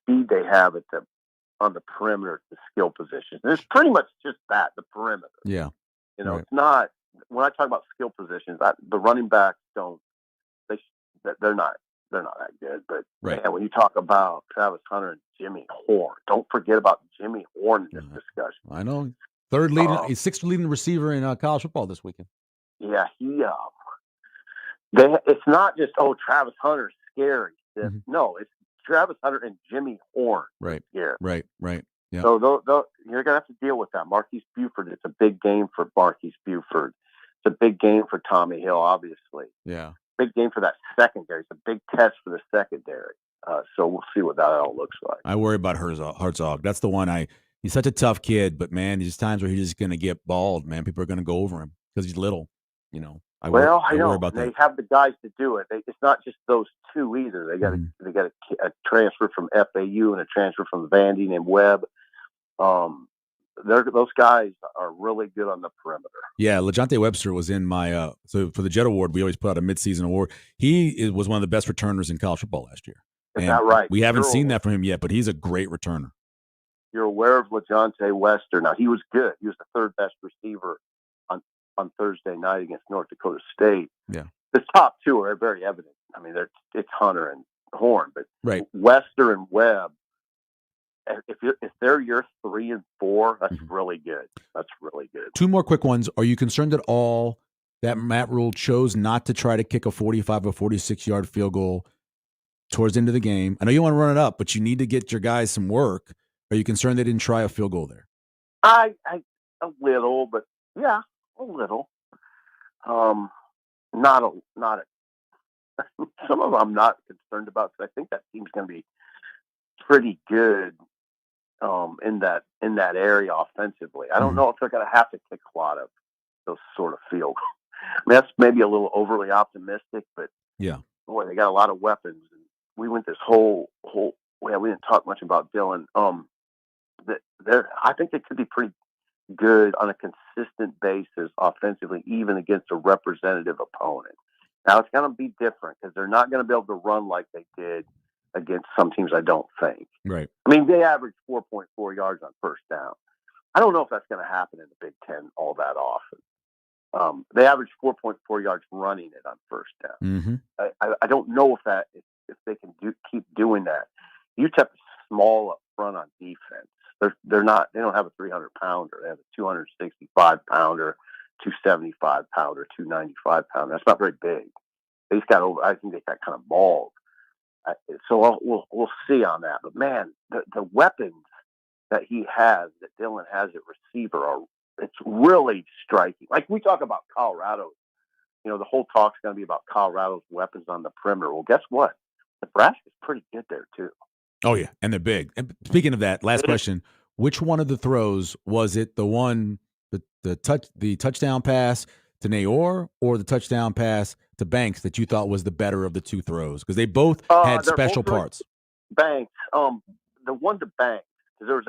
speed they have on the perimeter, the skill positions. And it's pretty much just that, the perimeter. Yeah. It's not. When I talk about skill positions, the running backs they're not that good. But man, when you talk about Travis Hunter and Jimmy Horn, don't forget about Jimmy Horn in this discussion. I know. He's sixth leading receiver in college football this weekend. Yeah, it's not just Travis Hunter's scary. Mm-hmm. No, it's Travis Hunter and Jimmy Horn. Right. Yeah. Right. Yeah. So you're gonna have to deal with that. Marquise Buford. It's a big game for Marquise Buford. It's a big game for Tommy Hill, obviously. Yeah. Big game for that secondary. It's a big test for the secondary. So we'll see what that all looks like. I worry about Herzog. That's the one. He's such a tough kid, but man, there's times where he's just going to get balled. Man, people are going to go over him because he's little. I worry about that. They have the guys to do it. It's not just those two either. They got a transfer from FAU and a transfer from Vandy named Webb. Those guys are really good on the perimeter. Yeah, LeJohntay Webster was in my so for the Jet Award, we always put out a midseason award. He was one of the best returners in college football last year. Is that right? We haven't seen that from him yet, but he's a great returner. You're aware of LeJohntay Webster. Now, he was good. He was the third best receiver on Thursday night against North Dakota State. Yeah. The top two are very evident. I mean, it's Hunter and Horn, but Webster and Webb, if they're your 3 and 4, that's really good. That's really good. Two more quick ones. Are you concerned at all that Matt Rule chose not to try to kick a 45 or 46-yard field goal towards the end of the game? I know you want to run it up, but you need to get your guys some work. Are you concerned they didn't try a field goal there? A little, but yeah, a little. Not a. Some of them I'm not concerned about because I think that team's going to be pretty good in that area offensively. I don't know if they're going to have to kick a lot of those sort of field goals. I mean, that's maybe a little overly optimistic, but yeah, boy, they got a lot of weapons. And we went this whole. Well, we didn't talk much about Dylan. I think they could be pretty good on a consistent basis offensively, even against a representative opponent. Now, it's going to be different because they're not going to be able to run like they did against some teams, I don't think. Right. I mean, they averaged 4.4 yards on first down. I don't know if that's going to happen in the Big Ten all that often. They averaged 4.4 yards running it on first down. Mm-hmm. I don't know if they can keep doing that. UTEP is small up front on defense. They don't have a 300-pounder. They have a 265-pounder, 275-pounder, 295-pounder. That's not very big. I think they got kind of mauled. So we'll see on that. But man, the weapons that he has, that Dylan has at receiver, it's really striking. Like we talk about Colorado, the whole talk's going to be about Colorado's weapons on the perimeter. Well, guess what? Nebraska's pretty good there too. Oh yeah, and they're big. And speaking of that, last question: which one of the throws was it? The one, the touchdown pass to Nayor, or the touchdown pass to Banks that you thought was the better of the two throws? Because they both had special parts. Banks, the one to Banks, because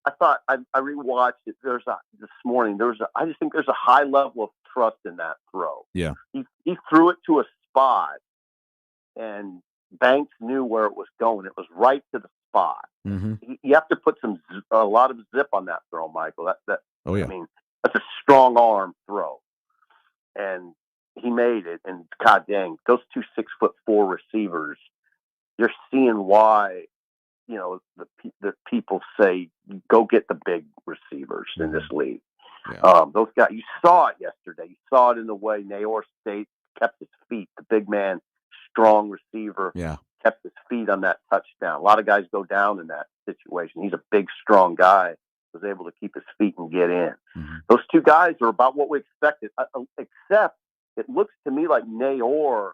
I rewatched it. This morning. I just think there's a high level of trust in that throw. Yeah, he threw it to a spot, and Banks knew where it was going. It was right to the spot. Mm-hmm. You have to put a lot of zip on that throw, Michael. Oh, yeah. I mean, that's a strong arm throw. And he made it. And God dang, those two 6'4" receivers, you're seeing why, the people say, go get the big receivers in this league. Yeah. Those guys, you saw it yesterday. You saw it in the way Naor State kept his feet. The big man, strong receiver, kept his feet on that touchdown. A lot of guys go down in that situation. He's a big, strong guy. Was able to keep his feet and get in. Mm-hmm. Those two guys are about what we expected, except it looks to me like Naor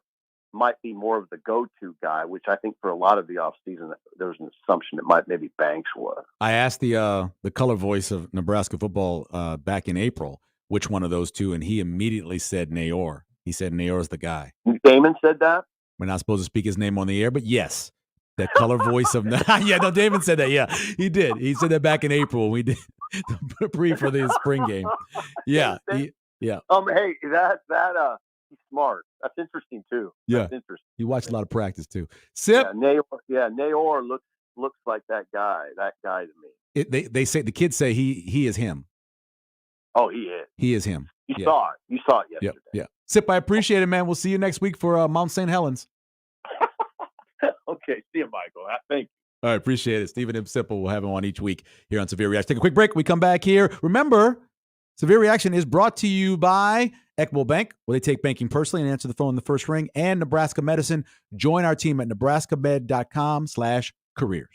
might be more of the go-to guy, which I think for a lot of the offseason, there was an assumption that maybe Banks was. I asked the color voice of Nebraska football back in April which one of those two, and he immediately said Naor. He said Naor's the guy. Damon said that? We're not supposed to speak his name on the air, but yes, that color voice of Damon said that. Yeah, he did. He said that back in April. We did the brief for the spring game. Yeah, Hey, that he's smart. That's interesting too. Yeah, that's interesting. He watched a lot of practice too. Sip. Naor looks like that guy. That guy to me. They say the kids say he is him. Oh, he is. He is him. You saw it. You saw it yesterday. Yeah. Sip, I appreciate it, man. We'll see you next week for Mount St. Helens. Okay. See you, Michael. Thank you. All right. Appreciate it. Stephen M. Sipple, we'll have him on each week here on Severe Reaction. Take a quick break. We come back here. Remember, Severe Reaction is brought to you by Equitable Bank, where they take banking personally and answer the phone in the first ring, and Nebraska Medicine. Join our team at nebraskamed.com/careers.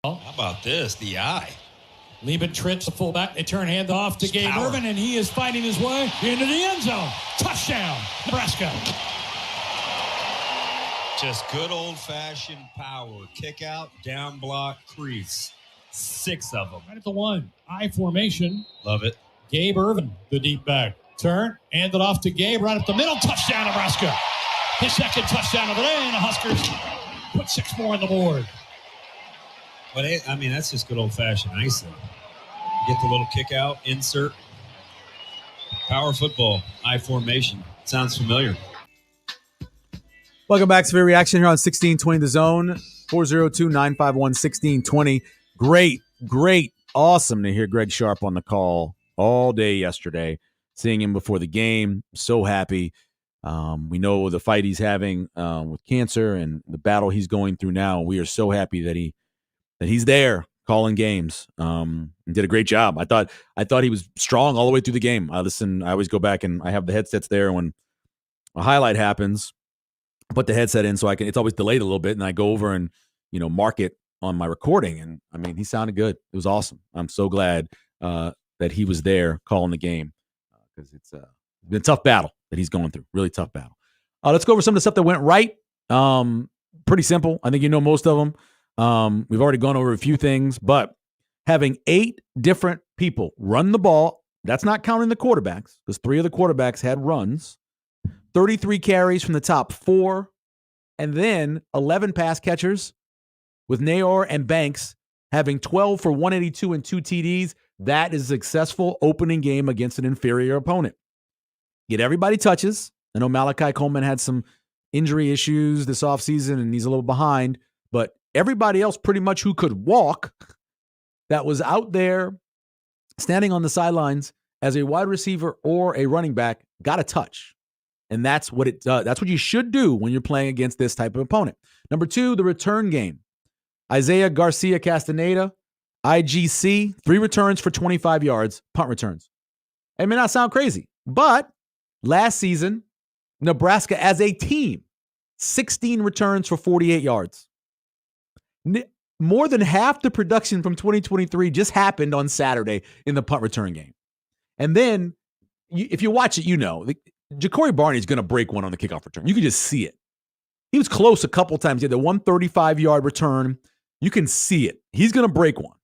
How about this? The eye. Lieben trips the fullback. They turn hand off to Gabe Irvin, and he is fighting his way into the end zone. Touchdown, Nebraska. Just good old-fashioned power. Kick out, down block, crease. 6 of them. Right at the one. I formation. Love it. Gabe Irvin, the deep back. Turn, hand it off to Gabe right up the middle. Touchdown, Nebraska. His second touchdown of the day, and the Huskers put 6 more on the board. But, I mean, that's just good old-fashioned icing. Get the little kick out, insert. Power football, I formation. Sounds familiar. Welcome back to Severe Reaction here on 1620 The Zone, 402-951-1620. Great, awesome to hear Greg Sharp on the call all day yesterday, seeing him before the game. So happy. We know the fight he's having with cancer and the battle he's going through now. We are so happy that he that he's there calling games. And did a great job. I thought he was strong all the way through the game. I always go back and I have the headsets there when a highlight happens. I put the headset in so it's always delayed a little bit, and I go over and mark it on my recording. And I mean, he sounded good. It was awesome. I'm so glad that he was there calling the game because it's been a tough battle that he's going through. Really tough battle. Let's go over some of the stuff that went right. Pretty simple. I think you know most of them. We've already gone over a few things, but having 8 different people run the ball, that's not counting the quarterbacks, because 3 of the quarterbacks had runs, 33 carries from the top 4, and then 11 pass catchers with Nayor and Banks having 12 for 182 and 2 TDs. That is a successful opening game against an inferior opponent. Get everybody touches. I know Malachi Coleman had some injury issues this offseason, and he's a little behind, but everybody else pretty much who could walk that was out there standing on the sidelines as a wide receiver or a running back got a touch. And that's what that's what you should do when you're playing against this type of opponent. Number 2, the return game. Isaiah Garcia Castaneda, IGC, 3 returns for 25 yards, punt returns. It may not sound crazy, but last season, Nebraska as a team, 16 returns for 48 yards. More than half the production from 2023 just happened on Saturday in the punt return game. And then, if you watch it, Ja'Cory Barney's going to break one on the kickoff return. You can just see it. He was close a couple times. He had the 135-yard return. You can see it. He's going to break one.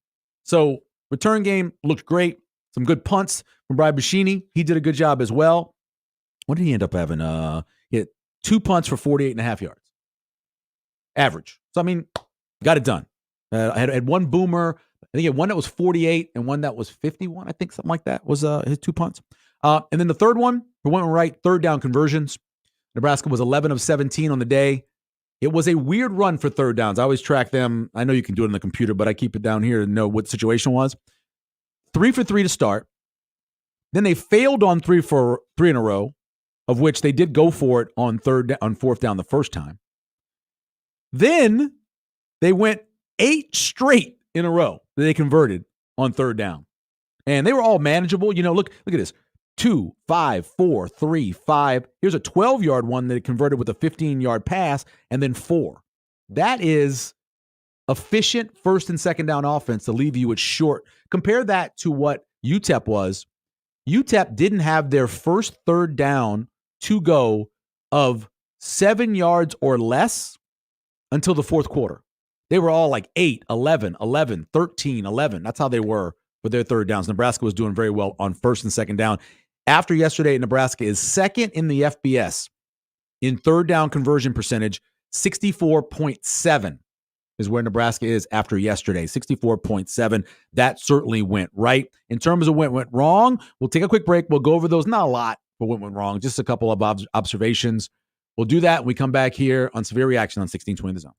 So, return game looked great. Some good punts from Brian Buschini. He did a good job as well. What did he end up having? He had 2 punts for 48.5 yards. Average. So, I mean, got it done. I had one boomer. I think he had one that was 48 and one that was 51. I think something like that was his 2 punts. And then the third one, we went right, third down conversions. Nebraska was 11 of 17 on the day. It was a weird run for third downs. I always track them. I know you can do it on the computer, but I keep it down here to know what the situation was. 3 for 3 to start. Then they failed on 3 in a row, of which they did go for it on fourth down the first time. Then they went 8 straight in a row that they converted on third down. And they were all manageable. Look at this. 2, 5, 4, 3, 5. Here's a 12-yard one that it converted with a 15-yard pass, and then 4. That is efficient first and second down offense to leave you at short. Compare that to what UTEP was. UTEP didn't have their first third down to go of 7 yards or less until the fourth quarter. They were all like 8, 11, 11, 13, 11. That's how they were with their third downs. Nebraska was doing very well on first and second down. After yesterday, Nebraska is second in the FBS in third down conversion percentage. 64.7 is where Nebraska is after yesterday. 64.7. That certainly went right. In terms of what went wrong, we'll take a quick break. We'll go over those. Not a lot for what went wrong. Just a couple of observations. We'll do that when we come back here on Severe Reaction on 1620 The Zone.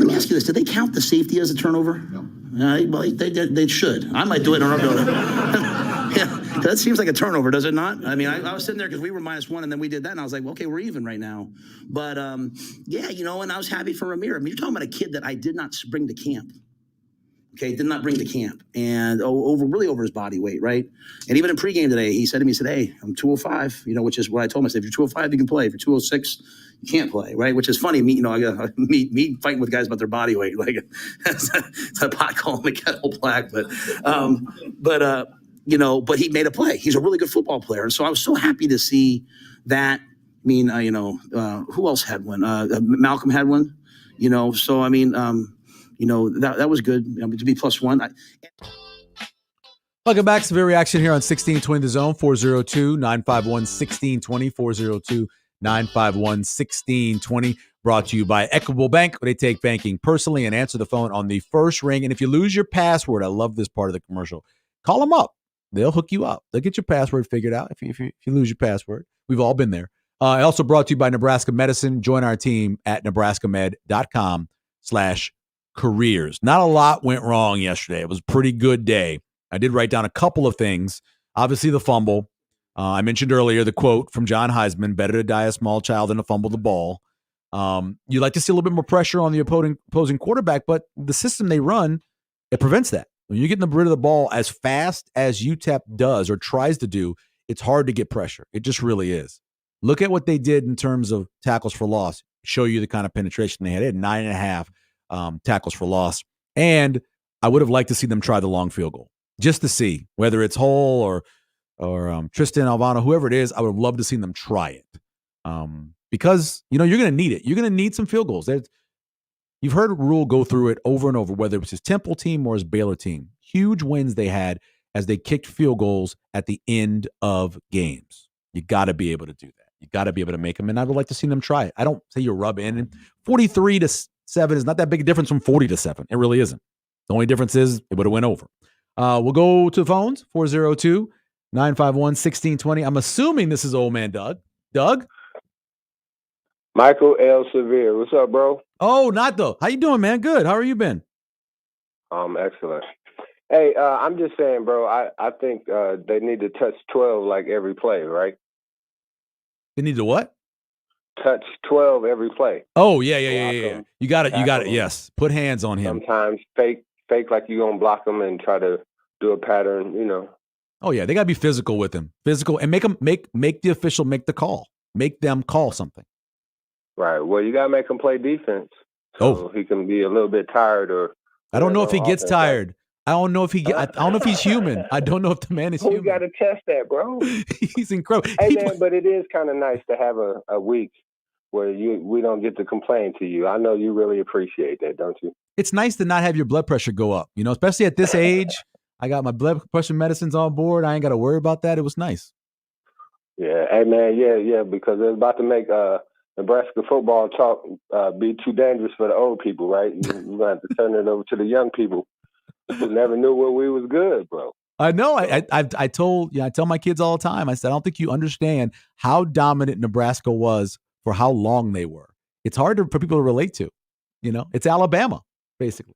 let me ask you this. Did they count the safety as a turnover? No. Well, they should. I might do it. Yeah, that seems like a turnover, does it not? I mean, I was sitting there because we were -1, and then we did that, and I was like, well, okay, we're even right now. But, yeah, and I was happy for Ramir. I mean, you're talking about a kid that I did not bring to camp. Okay, did not bring to camp, and over his body weight, right? And even in pregame today, he said to me, "Hey, I'm 205," which is what I told him. I said, "If you're 205, you can play. If you're 206, you can't play," right? Which is funny. Me, I got me fighting with guys about their body weight, like it's a pot calling the kettle black. But he made a play. He's a really good football player, and so I was so happy to see that. I mean, who else had one? Malcolm had one. So I mean. That was good to be +1. Welcome back. Severe reaction here on 1620 The Zone, 402-951-1620, 402-951-1620. Brought to you by Equitable Bank, where they take banking personally and answer the phone on the first ring. And if you lose your password, I love this part of the commercial, call them up. They'll hook you up. They'll get your password figured out if you lose your password. We've all been there. Also brought to you by Nebraska Medicine. Join our team at nebraskamed.com/careers. Not a lot went wrong yesterday. It was a pretty good day. I did write down a couple of things. Obviously, the fumble. I mentioned earlier the quote from John Heisman, better to die a small child than to fumble the ball. You like to see a little bit more pressure on the opposing quarterback, but the system they run, it prevents that. When you're getting rid of the ball as fast as UTEP does or tries to do, it's hard to get pressure. It just really is. Look at what they did in terms of tackles for loss. Show you the kind of penetration they had. They had 9.5 tackles for loss. And I would have liked to see them try the long field goal just to see whether it's Hull or Tristan Alvano, whoever it is. I would have loved to see them try it because, you're going to need it. You're going to need some field goals. You've heard Rule go through it over and over, whether it was his Temple team or his Baylor team. Huge wins they had as they kicked field goals at the end of games. You got to be able to do that. You got to be able to make them, and I would like to see them try it. I don't say you rub in. 43-7 is not that big a difference from 40-7. It really isn't. The only difference is it would have went over. We'll go to the phones, 402-951-1620. I'm assuming this is old man Doug. Doug? Michael L. Severe. What's up, bro? Oh, not though. How you doing, man? Good. How are you been? Excellent. Hey, I'm just saying, bro, I think they need to touch 12 like every play, right? They need to what? Touch 12 every play. Oh, yeah. You got it. Yes. Put hands on him. Sometimes fake like you're going to block them and try to do a pattern, Oh, yeah. They got to be physical with him. Physical. And make the official make the call. Make them call something. Right. Well, you got to make him play defense. So he can be a little bit tired or. I don't know if he gets tired. I don't know if he's human. I don't know if the man is human. We got to test that, bro. He's incredible. Hey, man, but it is kind of nice to have a week where we don't get to complain to you. I know you really appreciate that, don't you? It's nice to not have your blood pressure go up, especially at this age. I got my blood pressure medicines on board. I ain't got to worry about that. It was nice. Yeah. Hey, man. Yeah. Because it's about to make Nebraska football talk be too dangerous for the old people, right? You're going to have to turn it over to the young people. Who never knew where we was good, bro. I know. I tell my kids all the time. I said, I don't think you understand how dominant Nebraska was for how long they were. It's hard for people to relate to. It's Alabama, basically.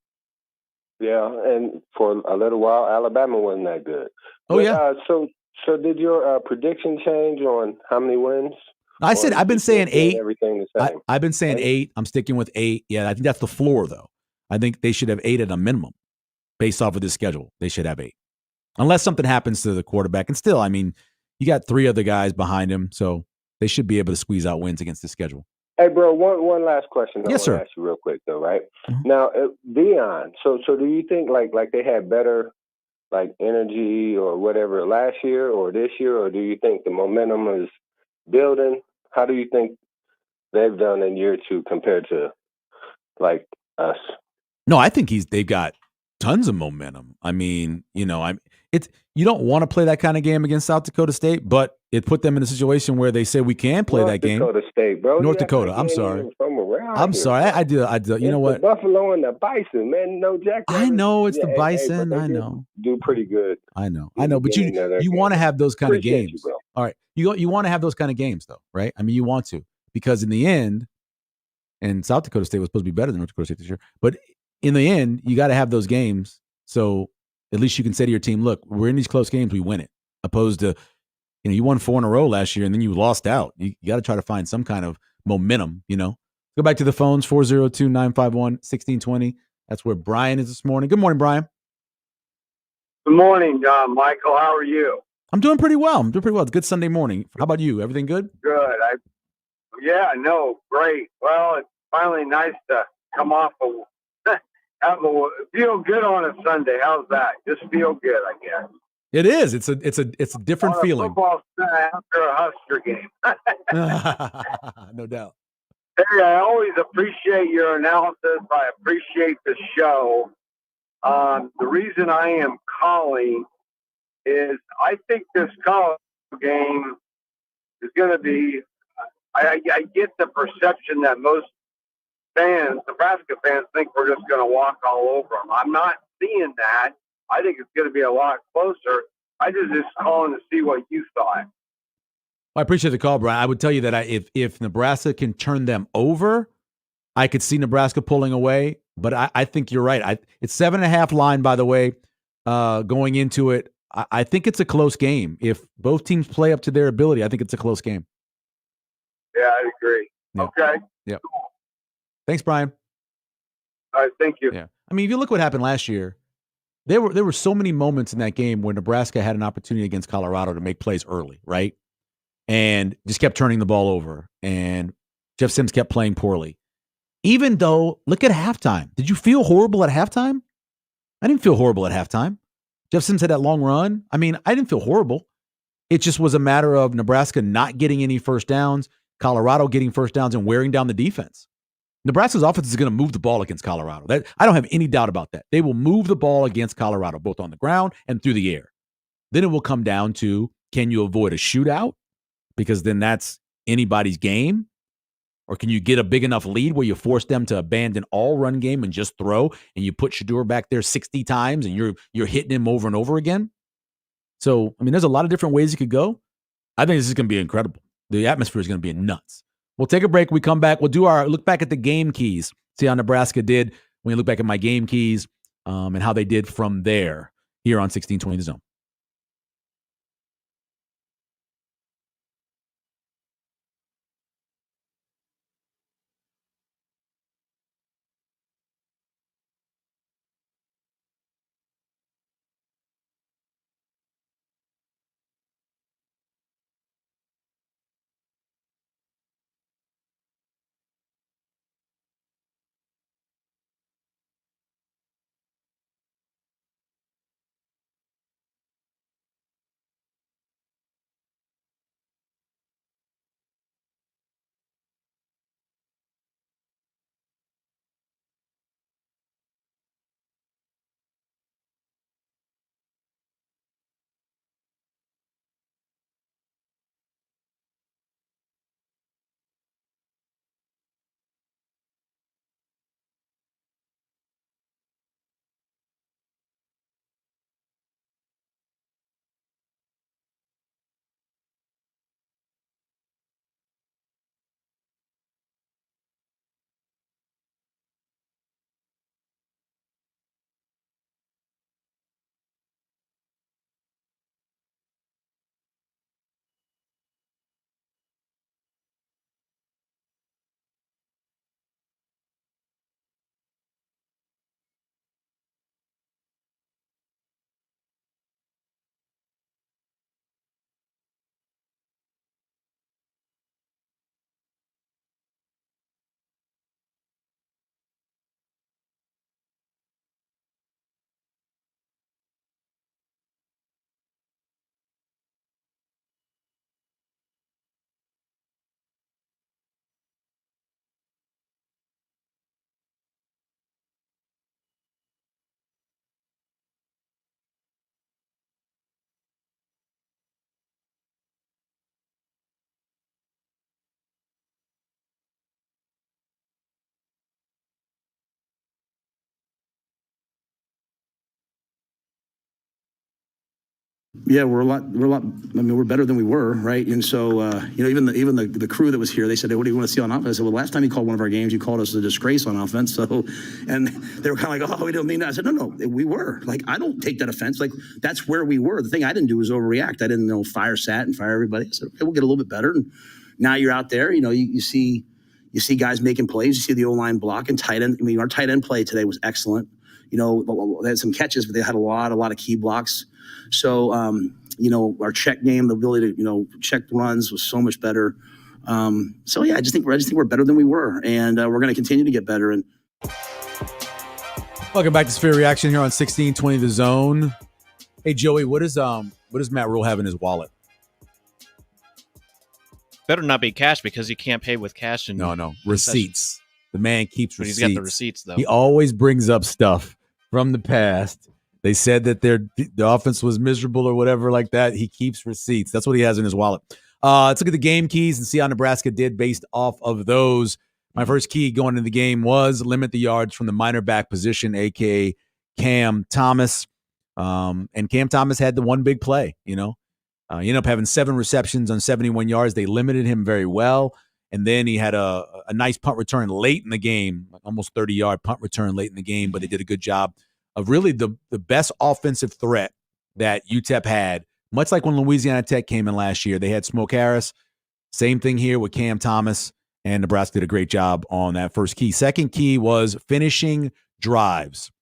Yeah, and for a little while, Alabama wasn't that good. Oh, yeah. So did your prediction change on how many wins? I said I've been saying 8. Everything the same. I've been saying 8. I'm sticking with 8. Yeah, I think that's the floor, though. I think they should have 8 at a minimum. Based off of this schedule, they should have 8. Unless something happens to the quarterback. And still, I mean, you got 3 other guys behind him, so they should be able to squeeze out wins against the schedule. Hey, bro, one last question I want to ask you real quick, though, right? Mm-hmm. Now, Deion, so do you think, like they had better, energy or whatever last year or this year, or do you think the momentum is building? How do you think they've done in year 2 compared to, us? No, I think they've got tons of momentum. I mean, you don't want to play that kind of game against South Dakota State, but it put them in a situation where they say we can play that game. North Dakota State, bro. North Dakota. I'm sorry. I'm sorry. I do. You know what? The Buffalo and the Bison, man. No Jack. I know it's the Bison. I know. Do pretty good. I know. But you want to have those kind of games. All right. You want to have those kind of games, though, right? I mean, you want to, because in the end, And South Dakota State was supposed to be better than North Dakota State this year. But in the end, you got to have those games. So at least you can say to your team, look, we're in these close games, we win it. Opposed to, you won 4 in a row last year and then you lost out. You got to try to find some kind of momentum, Go back to the phones, 402-951-1620. That's where Brian is this morning. Good morning, Brian. Good morning, Michael. How are you? I'm doing pretty well. It's a good Sunday morning. How about you? Everything good? Good. Great. Well, it's finally nice to come off feel good on a Sunday. How's that? Just feel good, I guess. It is. It's a different feeling. Football after a Husker game. No doubt. Hey, I always appreciate your analysis. I appreciate the show. The reason I am calling is I think this college game is going to be. I get the perception that most fans, Nebraska fans, think we're just going to walk all over them. I'm not seeing that. I think it's going to be a lot closer. I just calling to see what you thought. Well, I appreciate the call, Brian. I would tell you that if Nebraska can turn them over, I could see Nebraska pulling away. But I think you're right. It's 7.5 line, by the way, going into it. I think it's a close game. If both teams play up to their ability, I think it's a close game. Yeah, I agree. Yeah. Okay. Yeah. Thanks, Brian. All right, thank you. Yeah. I mean, if you look what happened last year, there were so many moments in that game where Nebraska had an opportunity against Colorado to make plays early, right? And just kept turning the ball over. And Jeff Sims kept playing poorly. Even though, look at halftime. Did you feel horrible at halftime? I didn't feel horrible at halftime. Jeff Sims had that long run. I mean, I didn't feel horrible. It just was a matter of Nebraska not getting any first downs, Colorado getting first downs and wearing down the defense. Nebraska's offense is going to move the ball against Colorado. I don't have any doubt about that. They will move the ball against Colorado, both on the ground and through the air. Then it will come down to, can you avoid a shootout? Because then that's anybody's game. Or can you get a big enough lead where you force them to abandon all run game and just throw, and you put Shedeur back there 60 times and you're hitting him over and over again? So, I mean, there's a lot of different ways it could go. I think this is going to be incredible. The atmosphere is going to be nuts. We'll take a break. We come back. We'll do our look back at the game keys. See how Nebraska did when you look back at my game keys and how they did from there here on 1620 The Zone. Yeah, we're a lot. I mean, we're better than we were, right? And so, even the crew that was here, they said, hey, "What do you want to see on offense?" I said, "Well, last time you called one of our games, you called us a disgrace on offense." So, and they were kind of like, "Oh, we don't mean that." I said, "No, we were. Like, I don't take that offense. Like, that's where we were. The thing I didn't do was overreact. I didn't fire Sat and fire everybody. I said, okay, we'll get a little bit better." And now you're out there. You see guys making plays. You see the O-line block and tight end. I mean, our tight end play today was excellent. They had some catches, but they had a lot of key blocks. So, our check game, the ability to, check runs was so much better. So yeah, I just think we're better than we were, and we're going to continue to get better. And welcome back to Sphere Reaction here on 1620 The Zone. Hey Joey, what does Matt Rule have in his wallet? Better not be cash because you can't pay with cash. No, receipts. The man keeps receipts. He's got the receipts though. He always brings up stuff from the past. They said that the offense was miserable or whatever like that. He keeps receipts. That's what he has in his wallet. Let's look at the game keys and see how Nebraska did based off of those. My first key going into the game was limit the yards from the minor back position, a.k.a. Cam Thomas. And Cam Thomas had the one big play, He ended up having 7 receptions on 71 yards. They limited him very well. And then he had a nice punt return late in the game, almost 30-yard punt return late in the game, but they did a good job of really the best offensive threat that UTEP had, much like when Louisiana Tech came in last year. They had Smoke Harris. Same thing here with Cam Thomas, and Nebraska did a great job on that first key. Second key was finishing drives.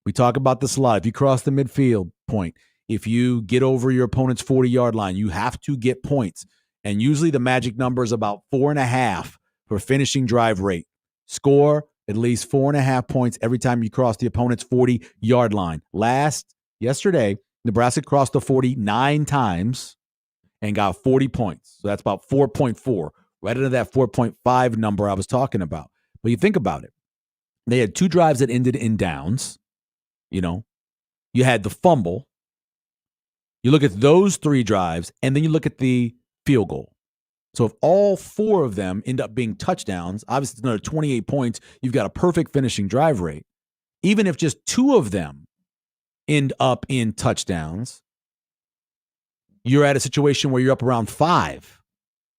We talk about this a lot. If you cross the midfield point, if you get over your opponent's 40-yard line, you have to get points. And usually the magic number is about 4.5 for finishing drive rate. Score at least 4.5 points every time you cross the opponent's 40-yard line. Yesterday, Nebraska crossed the 40 9 times and got 40 points. So that's about 4.4, right into that 4.5 number I was talking about. But you think about it. They had 2 drives that ended in downs. You had the fumble. You look at those 3 drives, and then you look at the field goal. So if all 4 of them end up being touchdowns, obviously it's another 28 points. You've got a perfect finishing drive rate. Even if just 2 of them end up in touchdowns, you're at a situation where you're up around 5,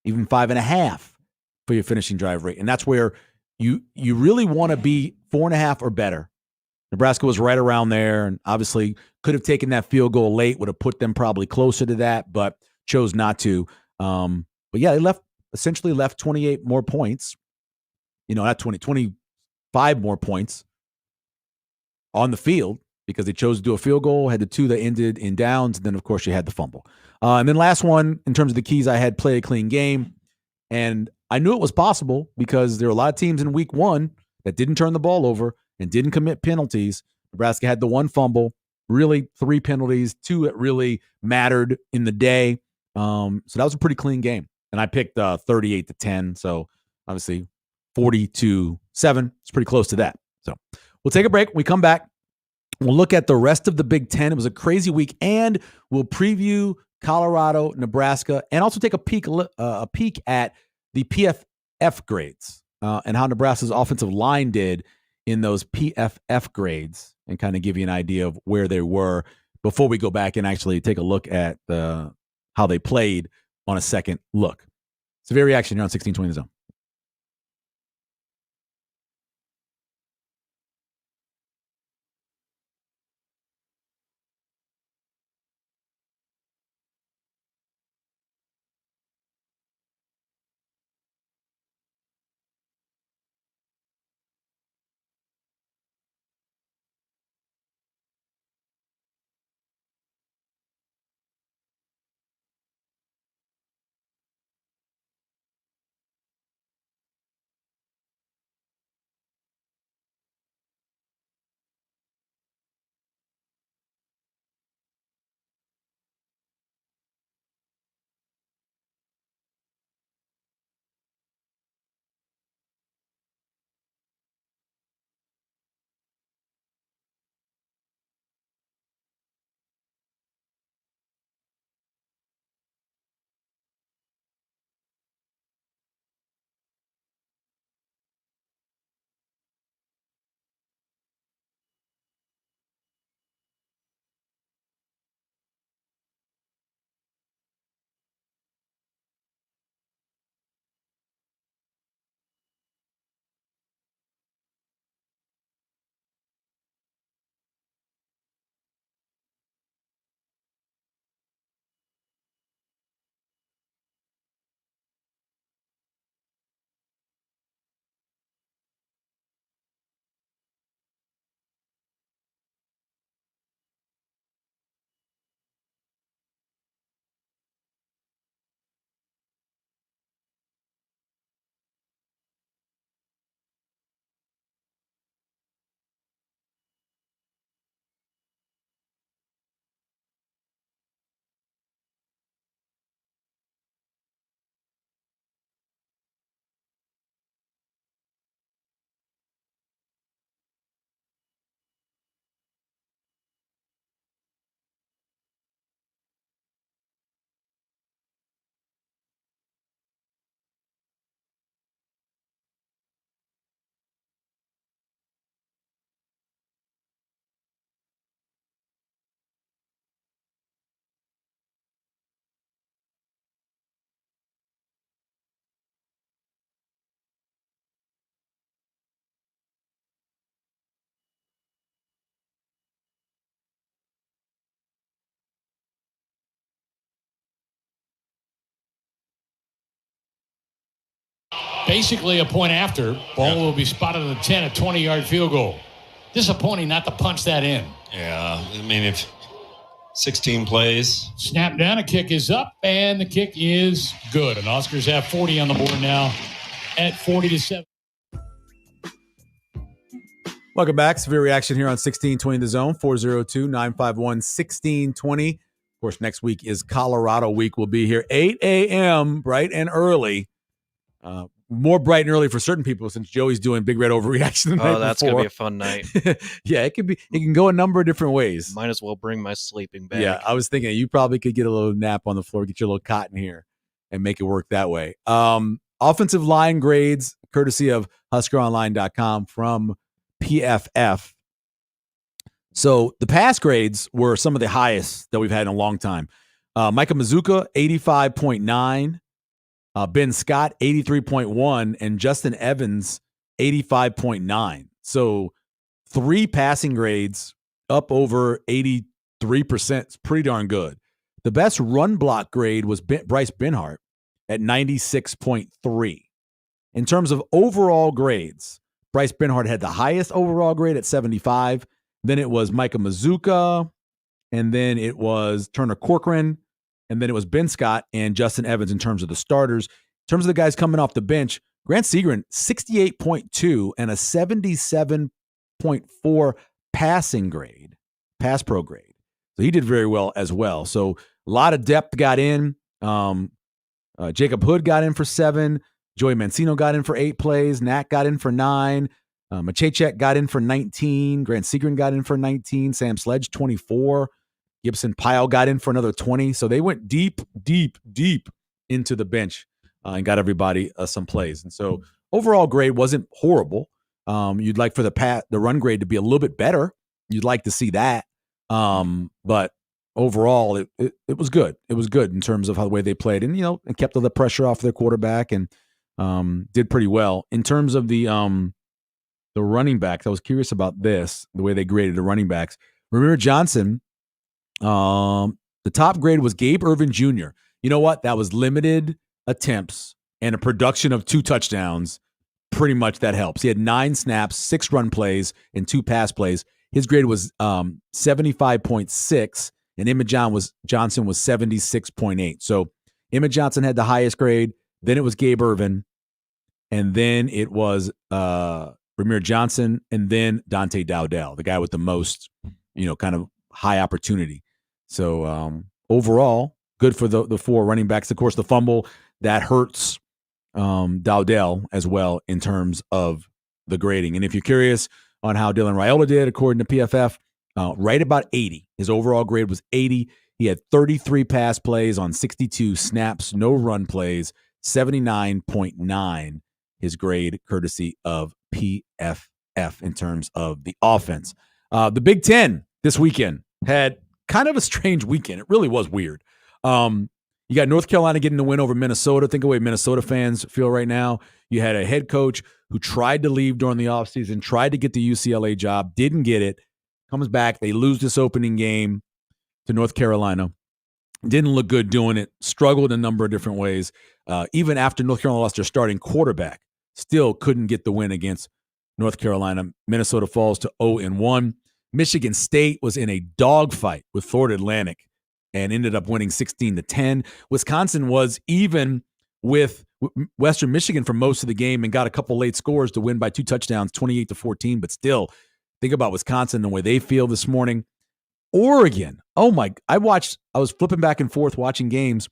even 5.5 for your finishing drive rate. And that's where you really want to be 4.5 or better. Nebraska was right around there and obviously could have taken that field goal late, would have put them probably closer to that, but chose not to. But yeah, they essentially left 28 more points, not 20, 25 more points on the field because they chose to do a field goal, had the 2 that ended in downs, and then, of course, you had the fumble. And then last one, in terms of the keys, I had play a clean game. And I knew it was possible because there were a lot of teams in week 1 that didn't turn the ball over and didn't commit penalties. Nebraska had the 1 fumble, really 3 penalties, 2 that really mattered in the day. So that was a pretty clean game. And I picked 38-10. So obviously 40-7. It's pretty close to that. So we'll take a break. When we come back, we'll look at the rest of the Big Ten. It was a crazy week, and we'll preview Colorado, Nebraska, and also take a peek at the PFF grades and how Nebraska's offensive line did in those PFF grades, and kind of give you an idea of where they were before we go back and actually take a look at how they played on a second look. Severe reaction here on 1620 The Zone. basically a point after. Ball will be spotted at the 10, a 20-yard field goal. Disappointing not to punch that in. Yeah, I mean, if 16 plays. Snap down, a kick is up, and the kick is good. And Oscars have 40 on the board now at 40-7. Welcome back. Severe Reaction here on 1620 The Zone, 402-951-1620. Of course, next week is Colorado week. We'll be here 8 a.m., bright and early. More bright and early for certain people since Joey's doing Big Red Overreaction the night that's before. going to be a fun night. Yeah, it can go a number of different ways. Might as well bring my sleeping bag. Yeah, I was thinking you probably could get a little nap on the floor, get your little cotton here, and make it work that way. Offensive line grades, courtesy of HuskerOnline.com from PFF. So the pass grades were some of the highest that we've had in a long time. Micah Mazuka, 85.9. Ben Scott, 83.1. And Justin Evans, 85.9. So 3 passing grades up over 83%. It's pretty darn good. The best run block grade was Bryce Benhart at 96.3. In terms of overall grades, Bryce Benhart had the highest overall grade at 75. Then it was Micah Mazuka. And then it was Turner Corcoran. And then it was Ben Scott and Justin Evans in terms of the starters. In terms of the guys coming off the bench, Grant Segrin, 68.2 and a 77.4 passing grade, pass pro grade. So he did very well as well. So a lot of depth got in. Jacob Hood got in for 7. Joey Mancino got in for 8 plays. Nat got in for 9. Machechek got in for 19. Grant Segrin got in for 19. Sam Sledge, 24. Gibson Pyle got in for another 20. So they went deep into the bench and got everybody some plays. And so overall grade wasn't horrible. You'd like for the run grade to be a little bit better. You'd like to see that. But overall, it was good. It was good in terms of how the way they played and, and kept all the pressure off their quarterback and did pretty well. In terms of the running backs, I was curious about this, the way they graded the running backs. Ramir Johnson, the top grade was Gabe Irvin Jr. You know what? That was limited attempts and a production of 2 touchdowns. Pretty much that helps. He had 9 snaps, 6 run plays, and 2 pass plays. His grade was 75.6, and Emmett Johnson was 76.8. So Emmett Johnson had the highest grade. Then it was Gabe Irvin, and then it was Ramir Johnson, and then Dante Dowdell, the guy with the most, kind of high opportunity. So overall, good for the 4 running backs. Of course, the fumble, that hurts Dowdell as well in terms of the grading. And if you're curious on how Dylan Raiola did, according to PFF, right about 80. His overall grade was 80. He had 33 pass plays on 62 snaps, no run plays, 79.9. His grade, courtesy of PFF in terms of the offense. The Big Ten this weekend had kind of a strange weekend. It really was weird. You got North Carolina getting the win over Minnesota. Think of the way Minnesota fans feel right now. You had a head coach who tried to leave during the offseason, tried to get the UCLA job, didn't get it, comes back. They lose this opening game to North Carolina. Didn't look good doing it, struggled in a number of different ways. Even after North Carolina lost their starting quarterback, still couldn't get the win against North Carolina. Minnesota falls to 0-1. Michigan State was in a dogfight with Florida Atlantic and ended up winning 16-10. Wisconsin was even with Western Michigan for most of the game and got a couple late scores to win by 2 touchdowns, 28-14. But still, think about Wisconsin and the way they feel this morning. Oregon, I was flipping back and forth watching games,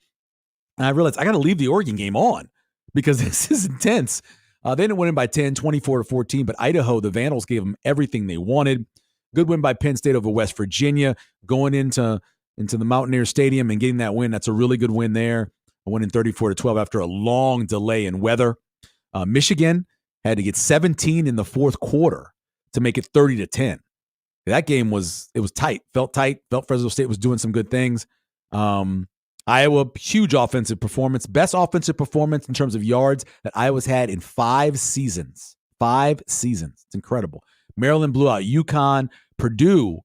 and I realized I got to leave the Oregon game on because this is intense. They didn't win by 10, 24-14, but Idaho, the Vandals, gave them everything they wanted. Good win by Penn State over West Virginia, going into the Mountaineer Stadium and getting that win. That's a really good win there. A win in 34-12 after a long delay in weather. Michigan had to get 17 in the fourth quarter to make it 30-10. That game was tight. Felt Fresno State was doing some good things. Iowa, huge offensive performance. Best offensive performance in terms of yards that Iowa's had in 5 seasons. 5 seasons. It's incredible. Maryland blew out UConn. Purdue,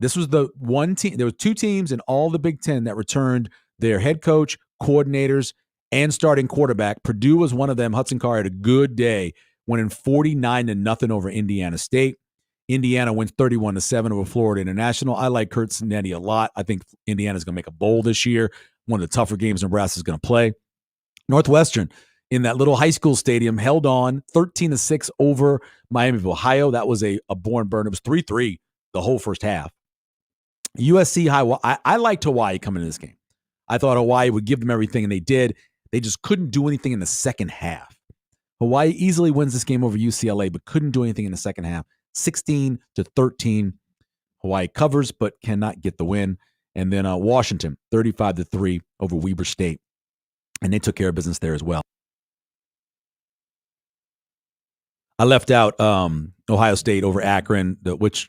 this was the one team. There were 2 teams in all the Big Ten that returned their head coach, coordinators, and starting quarterback. Purdue was one of them. Hudson Card had a good day, winning 49-0 over Indiana State. Indiana wins 31-7 over Florida International. I like Kurt Cinetti a lot. I think Indiana's going to make a bowl this year. One of the tougher games Nebraska's going to play. Northwestern, in that little high school stadium, held on 13-6 over Miami of Ohio. That was a born burn. It was 3-3 the whole first half. USC High. I liked Hawaii coming into this game. I thought Hawaii would give them everything, and they did. They just couldn't do anything in the second half. Hawaii easily wins this game over UCLA, but couldn't do anything in the second half. 16-13. Hawaii covers, but cannot get the win. And then Washington, 35-3 over Weber State. And they took care of business there as well. I left out Ohio State over Akron, which,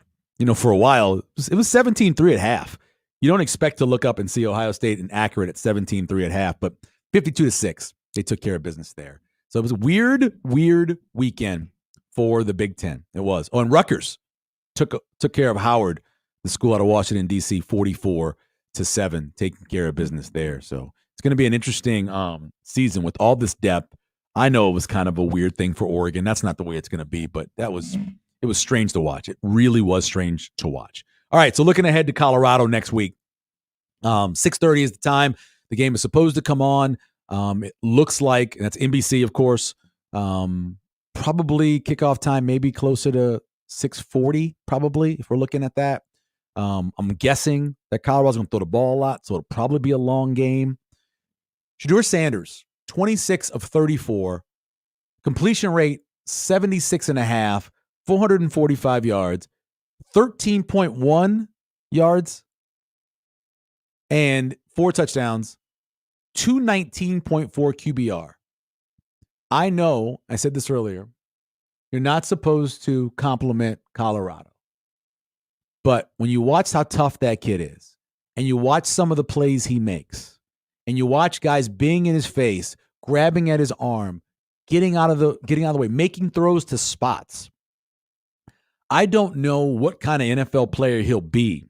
for a while, it was 17-3 at half. You don't expect to look up and see Ohio State and Akron at 17-3 at half, but 52-6, they took care of business there. So it was a weird weekend for the Big Ten. It was. Oh, and Rutgers took care of Howard, the school out of Washington, D.C., 44-7, taking care of business there. So it's going to be an interesting season with all this depth. I know it was kind of a weird thing for Oregon. That's not the way it's going to be, but it was strange to watch. It really was strange to watch. All right, so looking ahead to Colorado next week. 6:30 is the time. The game is supposed to come on. It looks like, and that's NBC, of course, probably kickoff time maybe closer to 6:40, probably, if we're looking at that. I'm guessing that Colorado's going to throw the ball a lot, so it'll probably be a long game. Shedeur Sanders, 26 of 34, completion rate 76.5, 445 yards, 13.1 yards, and 4 touchdowns, 219.4 QBR. I know, I said this earlier, you're not supposed to compliment Colorado. But when you watch how tough that kid is, and you watch some of the plays he makes, and you watch guys being in his face, grabbing at his arm, getting out of the way, making throws to spots, I don't know what kind of NFL player he'll be.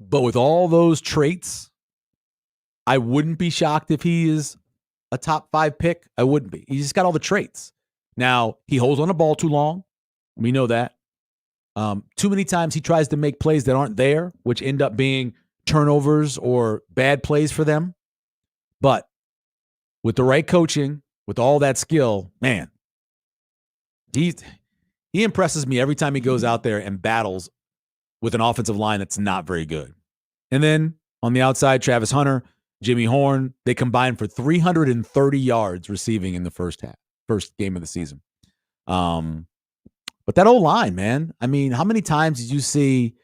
But with all those traits, I wouldn't be shocked if he is a top 5 pick. I wouldn't be. He's just got all the traits. Now, he holds on the ball too long. We know that. Too many times he tries to make plays that aren't there, which end up being turnovers or bad plays for them. But with the right coaching, with all that skill, man, he impresses me every time he goes out there and battles with an offensive line that's not very good. And then on the outside, Travis Hunter, Jimmy Horn, they combined for 330 yards receiving in the first game of the season. But that O-line, man, I mean, how many times did you see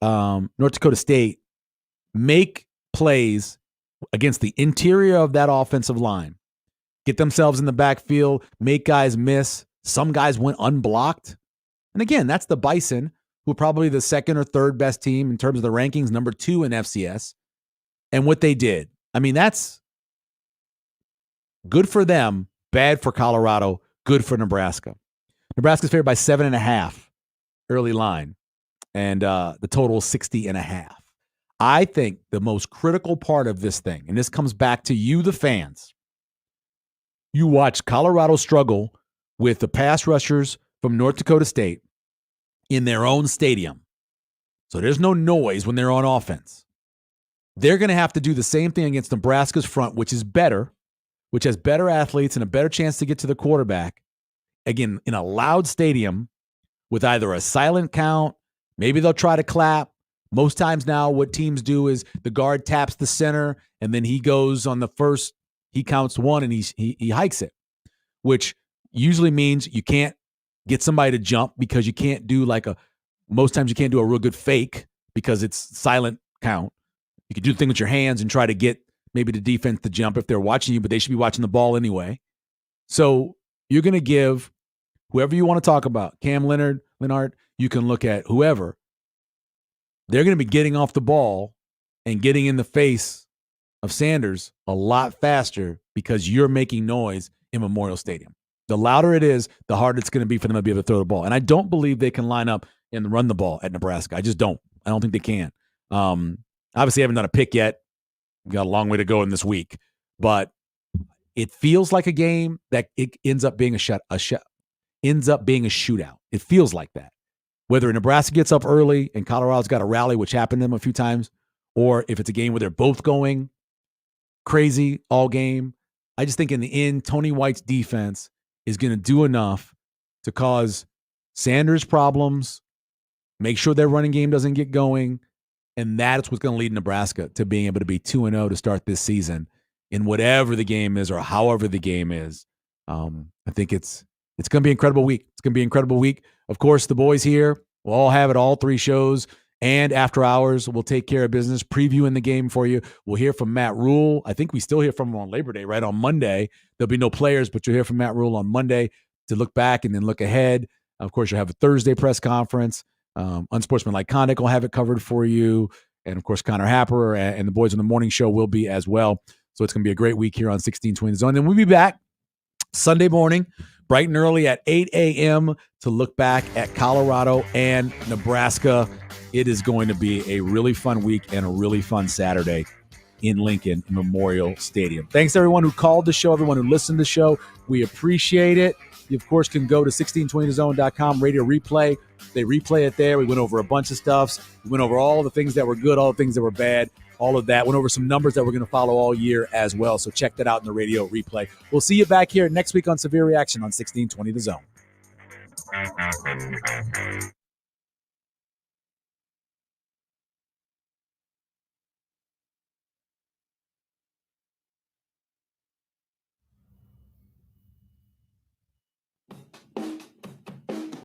North Dakota State make plays against the interior of that offensive line, get themselves in the backfield, make guys miss? Some guys went unblocked. And again, that's the Bison, who are probably the second or third best team in terms of the rankings, number 2 in FCS. And what they did, I mean, that's good for them, bad for Colorado, good for Nebraska. Nebraska's favored by 7.5 early line, and the total is 60.5. I think the most critical part of this thing, and this comes back to you, the fans, you watch Colorado struggle with the pass rushers from North Dakota State in their own stadium. So there's no noise when they're on offense. They're going to have to do the same thing against Nebraska's front, which is better, which has better athletes and a better chance to get to the quarterback. Again, in a loud stadium with either a silent count, maybe they'll try to clap. Most times now what teams do is the guard taps the center, and then he goes on the first, he counts 1 and he hikes it, which usually means you can't get somebody to jump because you can't do most times you can't do a real good fake because it's silent count. You can do the thing with your hands and try to get maybe the defense to jump if they're watching you, but they should be watching the ball anyway. So you're going to give whoever you want to talk about, Cam Leonard, you can look at whoever. They're going to be getting off the ball and getting in the face of Sanders a lot faster because you're making noise in Memorial Stadium. The louder it is, the harder it's going to be for them to be able to throw the ball. And I don't believe they can line up and run the ball at Nebraska. I just don't. I don't think they can. Obviously, I haven't done a pick yet. We've got a long way to go in this week. But it feels like a game that it ends up being ends up being a shootout. It feels like that. Whether Nebraska gets up early and Colorado's got a rally, which happened to them a few times, or if it's a game where they're both going crazy all game, I just think in the end, Tony White's defense is going to do enough to cause Sanders problems, make sure their running game doesn't get going, and that's what's going to lead Nebraska to being able to be 2-0 to start this season in whatever the game is or however the game is. I think it's going to be an incredible week. It's going to be an incredible week. Of course, the boys here will all have it, all 3 shows. And after hours, we'll take care of business, previewing the game for you. We'll hear from Matt Rule. I think we still hear from him on Labor Day, right? On Monday. There'll be no players, but you'll hear from Matt Rule on Monday to look back and then look ahead. Of course, you'll have a Thursday press conference. Unsportsmanlike Conduct will have it covered for you. And, of course, Connor Happer and the boys on the morning show will be as well. So it's going to be a great week here on 1620 The Zone. And we'll be back Sunday morning, bright and early at 8 a.m. to look back at Colorado and Nebraska. It is going to be a really fun week and a really fun Saturday in Lincoln Memorial Stadium. Thanks to everyone who called the show, everyone who listened to the show. We appreciate it. You, of course, can go to 1620thezone.com, radio replay. They replay it there. We went over a bunch of stuff. We went over all the things that were good, all the things that were bad, all of that. Went over some numbers that we're going to follow all year as well. So check that out in the radio replay. We'll see you back here next week on Severe Reaction on 1620 The Zone.